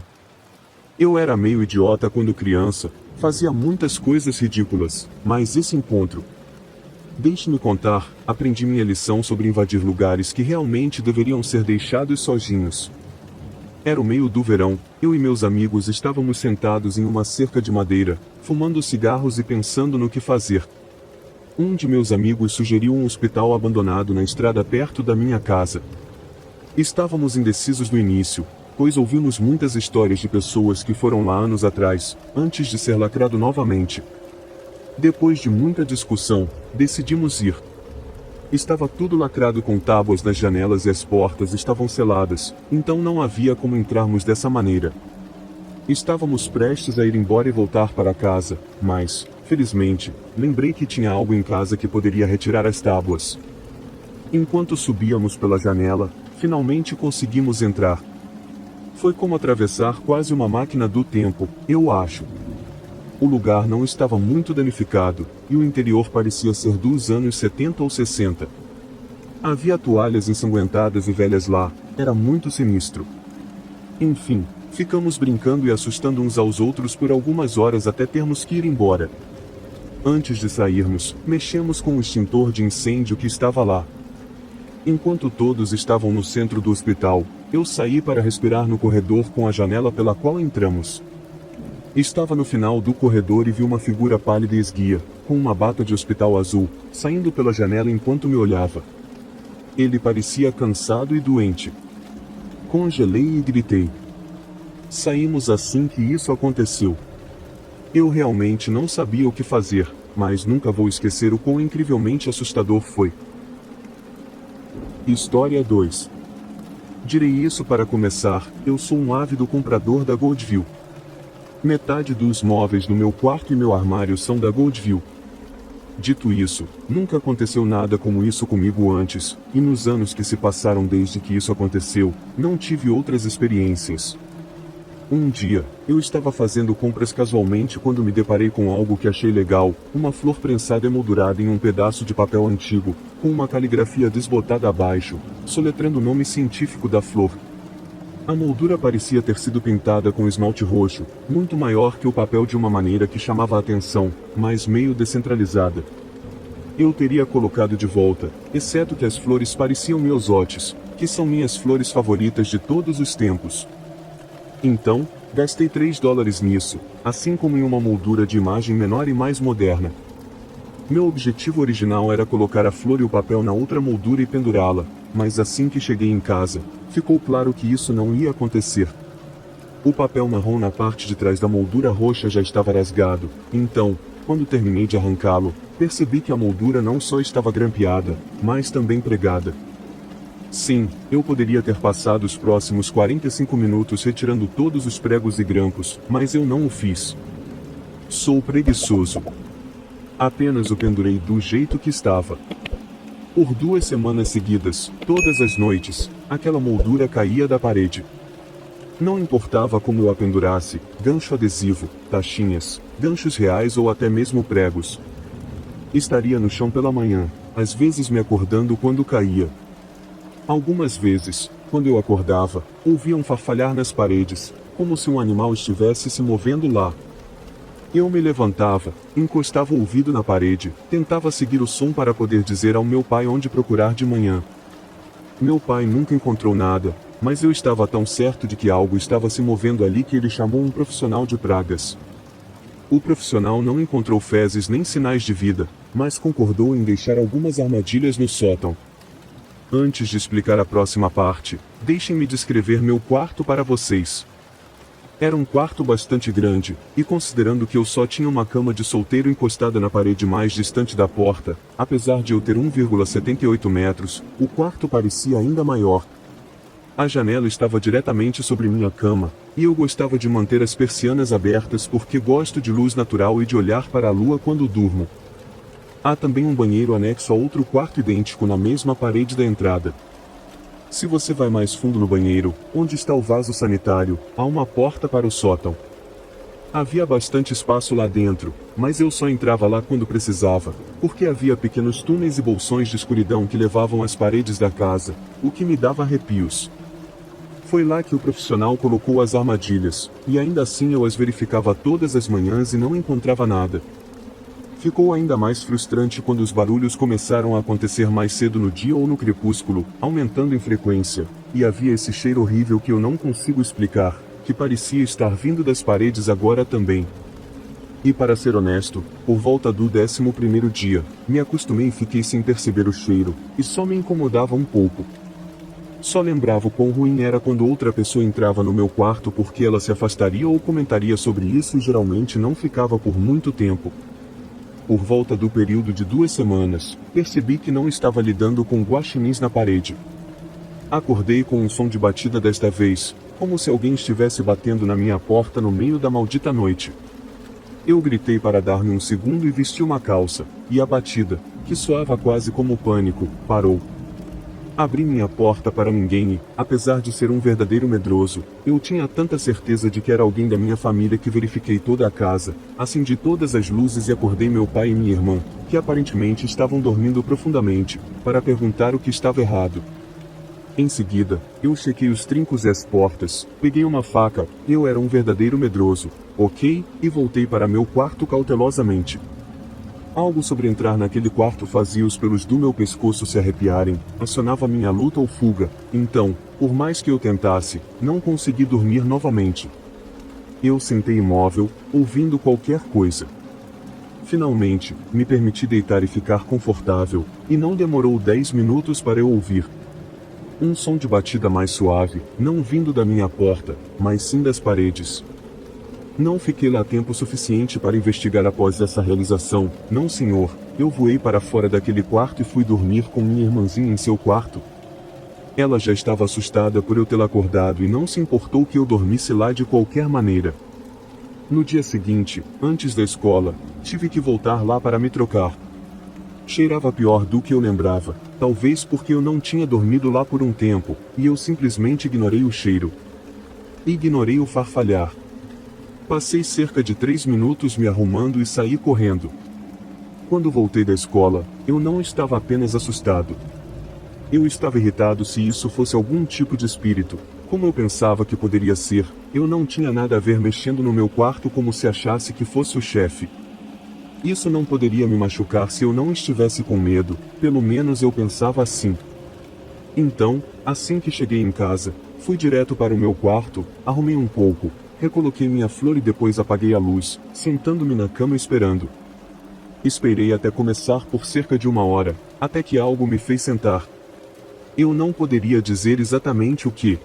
Eu era meio idiota quando criança, fazia muitas coisas ridículas, mas esse encontro Deixe-me contar, aprendi minha lição sobre invadir lugares que realmente deveriam ser deixados sozinhos. Era o meio do verão, eu e meus amigos estávamos sentados em uma cerca de madeira, fumando cigarros e pensando no que fazer. Um de meus amigos sugeriu um hospital abandonado na estrada perto da minha casa. Estávamos indecisos no início, pois ouvimos muitas histórias de pessoas que foram lá anos atrás, antes de ser lacrado novamente. Depois de muita discussão, decidimos ir. Estava tudo lacrado com tábuas nas janelas e as portas estavam seladas, então não havia como entrarmos dessa maneira. Estávamos prestes a ir embora e voltar para casa, mas, felizmente, lembrei que tinha algo em casa que poderia retirar as tábuas. Enquanto subíamos pela janela, finalmente conseguimos entrar. Foi como atravessar quase uma máquina do tempo, eu acho. O lugar não estava muito danificado, e o interior parecia ser dos anos 70 ou 60. Havia toalhas ensanguentadas e velhas lá, era muito sinistro. Enfim, ficamos brincando e assustando uns aos outros por algumas horas até termos que ir embora. Antes de sairmos, mexemos com o extintor de incêndio que estava lá. Enquanto todos estavam no centro do hospital, eu saí para respirar no corredor com a janela pela qual entramos. Estava no final do corredor e vi uma figura pálida e esguia, com uma bata de hospital azul, saindo pela janela enquanto me olhava. Ele parecia cansado e doente. Congelei e gritei. Saímos assim que isso aconteceu. Eu realmente não sabia o que fazer, mas nunca vou esquecer o quão incrivelmente assustador foi. História 2. Direi isso para começar, eu sou um ávido comprador da Goldview. Metade dos móveis no meu quarto e meu armário são da Goldview. Dito isso, nunca aconteceu nada como isso comigo antes, e nos anos que se passaram desde que isso aconteceu, não tive outras experiências. Um dia, eu estava fazendo compras casualmente quando me deparei com algo que achei legal, uma flor prensada emoldurada em um pedaço de papel antigo, com uma caligrafia desbotada abaixo, soletrando o nome científico da flor. A moldura parecia ter sido pintada com esmalte roxo, muito maior que o papel de uma maneira que chamava a atenção, mas meio descentralizada. Eu teria colocado de volta, exceto que as flores pareciam miosotes, que são minhas flores favoritas de todos os tempos. Então, gastei $3 nisso, assim como em uma moldura de imagem menor e mais moderna. Meu objetivo original era colocar a flor e o papel na outra moldura e pendurá-la, mas assim que cheguei em casa, ficou claro que isso não ia acontecer. O papel marrom na parte de trás da moldura roxa já estava rasgado, então, quando terminei de arrancá-lo, percebi que a moldura não só estava grampeada, mas também pregada. Sim, eu poderia ter passado os próximos 45 minutos retirando todos os pregos e grampos, mas eu não o fiz. Sou preguiçoso. Apenas o pendurei do jeito que estava. Por 2 semanas seguidas, todas as noites, aquela moldura caía da parede. Não importava como eu a pendurasse, gancho adesivo, tachinhas, ganchos reais ou até mesmo pregos. Estaria no chão pela manhã, às vezes me acordando quando caía. Algumas vezes, quando eu acordava, ouvia um farfalhar nas paredes, como se um animal estivesse se movendo lá. Eu me levantava, encostava o ouvido na parede, tentava seguir o som para poder dizer ao meu pai onde procurar de manhã. Meu pai nunca encontrou nada, mas eu estava tão certo de que algo estava se movendo ali que ele chamou um profissional de pragas. O profissional não encontrou fezes nem sinais de vida, mas concordou em deixar algumas armadilhas no sótão. Antes de explicar a próxima parte, deixem-me descrever meu quarto para vocês. Era um quarto bastante grande, e considerando que eu só tinha uma cama de solteiro encostada na parede mais distante da porta, apesar de eu ter 1,78 metros, o quarto parecia ainda maior. A janela estava diretamente sobre minha cama, e eu gostava de manter as persianas abertas porque gosto de luz natural e de olhar para a lua quando durmo. Há também um banheiro anexo a outro quarto idêntico na mesma parede da entrada. Se você vai mais fundo no banheiro, onde está o vaso sanitário, há uma porta para o sótão. Havia bastante espaço lá dentro, mas eu só entrava lá quando precisava, porque havia pequenos túneis e bolsões de escuridão que levavam às paredes da casa, o que me dava arrepios. Foi lá que o profissional colocou as armadilhas, e ainda assim eu as verificava todas as manhãs e não encontrava nada. Ficou ainda mais frustrante quando os barulhos começaram a acontecer mais cedo no dia ou no crepúsculo, aumentando em frequência, e havia esse cheiro horrível que eu não consigo explicar, que parecia estar vindo das paredes agora também. E para ser honesto, por volta do 11º dia, me acostumei e fiquei sem perceber o cheiro, e só me incomodava um pouco. Só lembrava o quão ruim era quando outra pessoa entrava no meu quarto porque ela se afastaria ou comentaria sobre isso e geralmente não ficava por muito tempo. Por volta do período de 2 semanas, percebi que não estava lidando com guaxinins na parede. Acordei com um som de batida desta vez, como se alguém estivesse batendo na minha porta no meio da maldita noite. Eu gritei para dar-me um segundo e vesti uma calça, e a batida, que soava quase como pânico, parou. Abri minha porta para ninguém e, apesar de ser um verdadeiro medroso, eu tinha tanta certeza de que era alguém da minha família que verifiquei toda a casa, acendi todas as luzes e acordei meu pai e minha irmã, que aparentemente estavam dormindo profundamente, para perguntar o que estava errado. Em seguida, eu chequei os trincos e as portas, peguei uma faca, eu era um verdadeiro medroso, ok, e voltei para meu quarto cautelosamente. Algo sobre entrar naquele quarto fazia os pelos do meu pescoço se arrepiarem, acionava minha luta ou fuga, então, por mais que eu tentasse, não consegui dormir novamente. Eu sentei imóvel, ouvindo qualquer coisa. Finalmente, me permiti deitar e ficar confortável, e não demorou 10 minutos para eu ouvir um som de batida mais suave, não vindo da minha porta, mas sim das paredes. Não fiquei lá tempo suficiente para investigar após essa realização, não senhor, eu voei para fora daquele quarto e fui dormir com minha irmãzinha em seu quarto. Ela já estava assustada por eu tê-la acordado e não se importou que eu dormisse lá de qualquer maneira. No dia seguinte, antes da escola, tive que voltar lá para me trocar. Cheirava pior do que eu lembrava, talvez porque eu não tinha dormido lá por um tempo, e eu simplesmente ignorei o cheiro. Ignorei o farfalhar. Passei cerca de 3 minutos me arrumando e saí correndo. Quando voltei da escola, eu não estava apenas assustado. Eu estava irritado se isso fosse algum tipo de espírito, como eu pensava que poderia ser, eu não tinha nada a ver mexendo no meu quarto como se achasse que fosse o chefe. Isso não poderia me machucar se eu não estivesse com medo, pelo menos eu pensava assim. Então, assim que cheguei em casa, fui direto para o meu quarto, arrumei um pouco, recoloquei minha flor e depois apaguei a luz, sentando-me na cama esperando. Esperei até começar por cerca de 1 hora, até que algo me fez sentar. Eu não poderia dizer exatamente o que.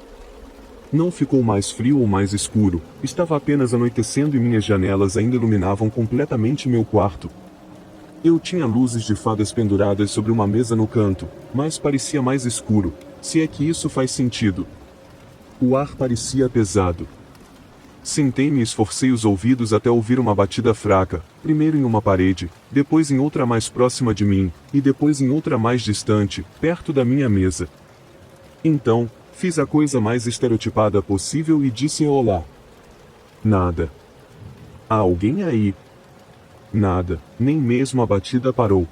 Não ficou mais frio ou mais escuro, estava apenas anoitecendo e minhas janelas ainda iluminavam completamente meu quarto. Eu tinha luzes de fadas penduradas sobre uma mesa no canto, mas parecia mais escuro, se é que isso faz sentido. O ar parecia pesado. Sentei-me e esforcei os ouvidos até ouvir uma batida fraca, primeiro em uma parede, depois em outra mais próxima de mim, e depois em outra mais distante, perto da minha mesa. Então, fiz a coisa mais estereotipada possível e disse olá. Nada. Há alguém aí? Nada, nem mesmo a batida parou.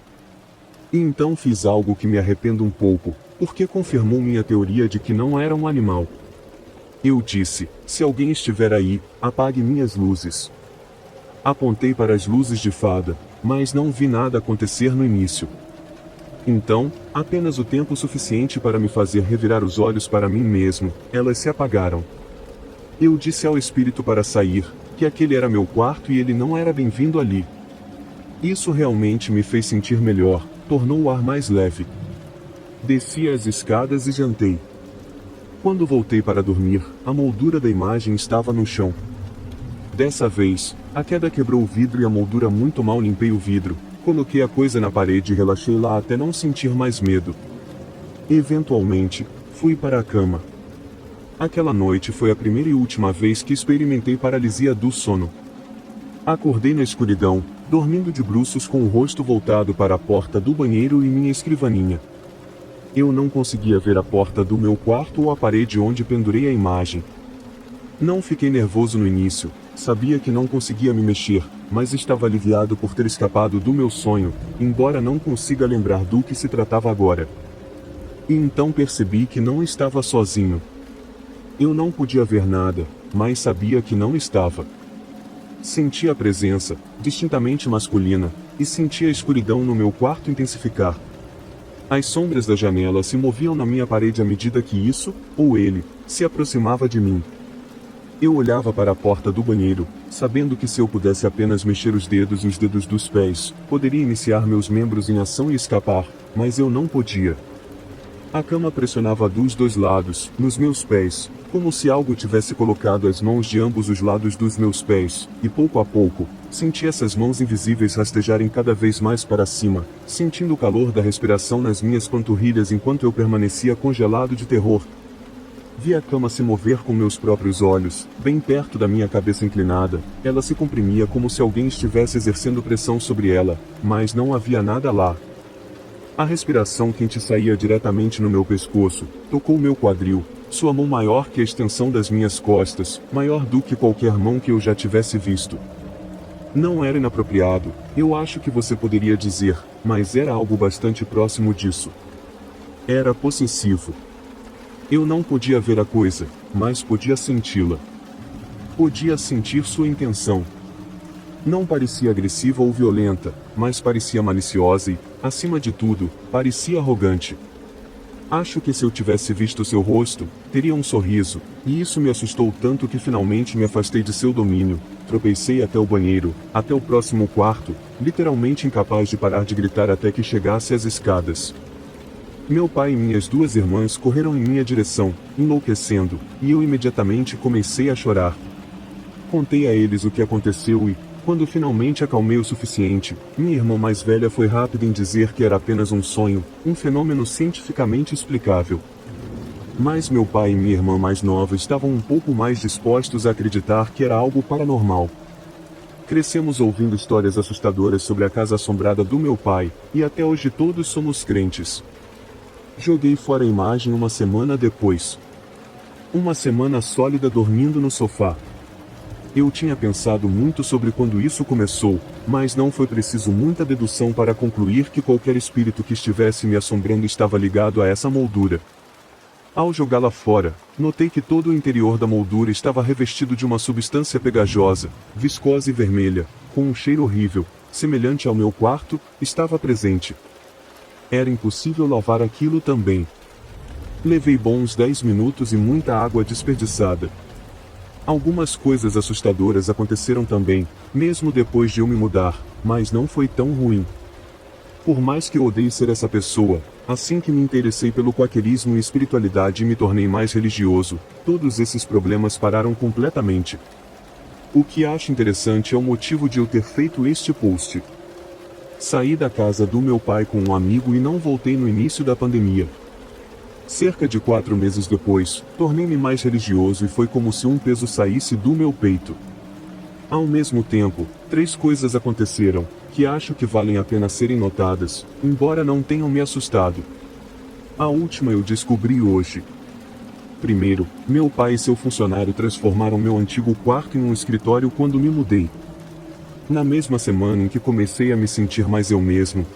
E então fiz algo que me arrependo um pouco, porque confirmou minha teoria de que não era um animal. Eu disse, se alguém estiver aí, apague minhas luzes. Apontei para as luzes de fada, mas não vi nada acontecer no início. Então, apenas o tempo suficiente para me fazer revirar os olhos para mim mesmo, elas se apagaram. Eu disse ao espírito para sair, que aquele era meu quarto e ele não era bem-vindo ali. Isso realmente me fez sentir melhor, tornou o ar mais leve. Desci as escadas e jantei. Quando voltei para dormir, a moldura da imagem estava no chão. Dessa vez, a queda quebrou o vidro e a moldura muito mal limpei o vidro. Coloquei a coisa na parede e relaxei lá até não sentir mais medo. Eventualmente, fui para a cama. Aquela noite foi a primeira e última vez que experimentei paralisia do sono. Acordei na escuridão, dormindo de bruços com o rosto voltado para a porta do banheiro e minha escrivaninha. Eu não conseguia ver a porta do meu quarto ou a parede onde pendurei a imagem. Não fiquei nervoso no início, sabia que não conseguia me mexer, mas estava aliviado por ter escapado do meu sonho, embora não consiga lembrar do que se tratava agora. E então percebi que não estava sozinho. Eu não podia ver nada, mas sabia que não estava. Senti a presença, distintamente masculina, e senti a escuridão no meu quarto intensificar. As sombras da janela se moviam na minha parede à medida que isso, ou ele, se aproximava de mim. Eu olhava para a porta do banheiro, sabendo que se eu pudesse apenas mexer os dedos e os dedos dos pés, poderia iniciar meus membros em ação e escapar, mas eu não podia. A cama pressionava dos dois lados, nos meus pés, como se algo tivesse colocado as mãos de ambos os lados dos meus pés, e pouco a pouco, senti essas mãos invisíveis rastejarem cada vez mais para cima, sentindo o calor da respiração nas minhas panturrilhas enquanto eu permanecia congelado de terror. Vi a cama se mover com meus próprios olhos, bem perto da minha cabeça inclinada. Ela se comprimia como se alguém estivesse exercendo pressão sobre ela, mas não havia nada lá. A respiração quente saía diretamente no meu pescoço, tocou meu quadril, sua mão maior que a extensão das minhas costas, maior do que qualquer mão que eu já tivesse visto. Não era inapropriado, eu acho que você poderia dizer, mas era algo bastante próximo disso. Era possessivo. Eu não podia ver a coisa, mas podia senti-la. Podia sentir sua intenção. Não parecia agressiva ou violenta, mas parecia maliciosa e, acima de tudo, parecia arrogante. Acho que se eu tivesse visto seu rosto, teria um sorriso, e isso me assustou tanto que finalmente me afastei de seu domínio, tropecei até o banheiro, até o próximo quarto, literalmente incapaz de parar de gritar até que chegasse às escadas. Meu pai e minhas duas irmãs correram em minha direção, enlouquecendo, e eu imediatamente comecei a chorar. Contei a eles o que aconteceu e, quando finalmente acalmei o suficiente, minha irmã mais velha foi rápida em dizer que era apenas um sonho, um fenômeno cientificamente explicável. Mas meu pai e minha irmã mais nova estavam um pouco mais dispostos a acreditar que era algo paranormal. Crescemos ouvindo histórias assustadoras sobre a casa assombrada do meu pai, e até hoje todos somos crentes. Joguei fora a imagem uma semana depois. Uma semana sólida dormindo no sofá. Eu tinha pensado muito sobre quando isso começou, mas não foi preciso muita dedução para concluir que qualquer espírito que estivesse me assombrando estava ligado a essa moldura. Ao jogá-la fora, notei que todo o interior da moldura estava revestido de uma substância pegajosa, viscosa e vermelha, com um cheiro horrível, semelhante ao meu quarto, estava presente. Era impossível lavar aquilo também. Levei bons 10 minutos e muita água desperdiçada. Algumas coisas assustadoras aconteceram também, mesmo depois de eu me mudar, mas não foi tão ruim. Por mais que eu odeie ser essa pessoa, assim que me interessei pelo quaquerismo e espiritualidade e me tornei mais religioso, todos esses problemas pararam completamente. O que acho interessante é o motivo de eu ter feito este post. Saí da casa do meu pai com um amigo e não voltei no início da pandemia. Cerca de 4 meses depois, tornei-me mais religioso e foi como se um peso saísse do meu peito. Ao mesmo tempo, 3 coisas aconteceram, que acho que valem a pena serem notadas, embora não tenham me assustado. A última eu descobri hoje. Primeiro, meu pai e seu funcionário transformaram meu antigo quarto em um escritório quando me mudei. Na mesma semana em que comecei a me sentir mais eu mesmo,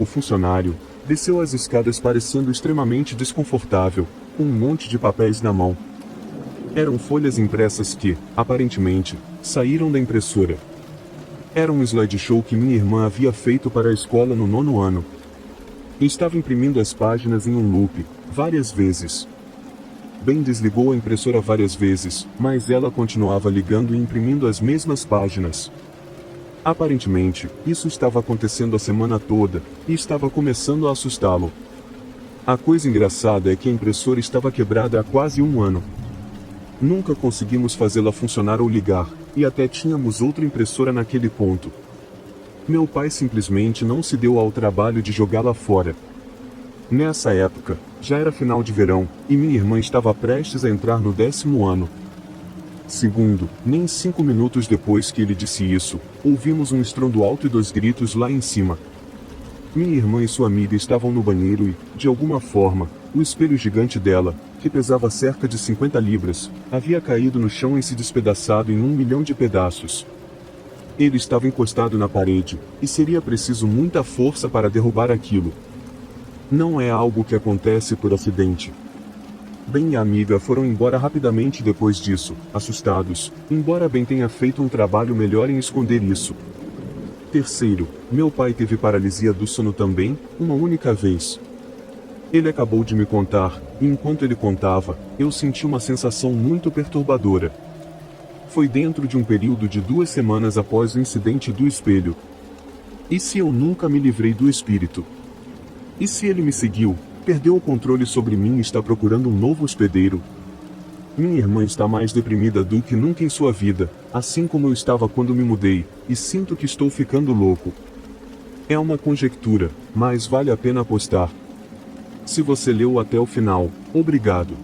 o funcionário desceu as escadas parecendo extremamente desconfortável, com um monte de papéis na mão. Eram folhas impressas que, aparentemente, saíram da impressora. Era um slideshow que minha irmã havia feito para a escola no 9º ano. Estava imprimindo as páginas em um loop, várias vezes. Ben desligou a impressora várias vezes, mas ela continuava ligando e imprimindo as mesmas páginas. Aparentemente, isso estava acontecendo a semana toda, e estava começando a assustá-lo. A coisa engraçada é que a impressora estava quebrada há quase 1 ano. Nunca conseguimos fazê-la funcionar ou ligar, e até tínhamos outra impressora naquele ponto. Meu pai simplesmente não se deu ao trabalho de jogá-la fora. Nessa época, já era final de verão, e minha irmã estava prestes a entrar no 10º ano. Segundo, nem 5 minutos depois que ele disse isso, ouvimos um estrondo alto e 2 gritos lá em cima. Minha irmã e sua amiga estavam no banheiro e, de alguma forma, o espelho gigante dela, que pesava cerca de 50 libras, havia caído no chão e se despedaçado em 1 milhão de pedaços. Ele estava encostado na parede, e seria preciso muita força para derrubar aquilo. Não é algo que acontece por acidente. Ben e a amiga foram embora rapidamente depois disso, assustados, embora Ben tenha feito um trabalho melhor em esconder isso. Terceiro, meu pai teve paralisia do sono também, uma única vez. Ele acabou de me contar, e enquanto ele contava, eu senti uma sensação muito perturbadora. Foi dentro de um período de 2 semanas após o incidente do espelho. E se eu nunca me livrei do espírito? E se ele me seguiu, perdeu o controle sobre mim e está procurando um novo hospedeiro? Minha irmã está mais deprimida do que nunca em sua vida, assim como eu estava quando me mudei, e sinto que estou ficando louco. É uma conjectura, mas vale a pena apostar. Se você leu até o final, obrigado.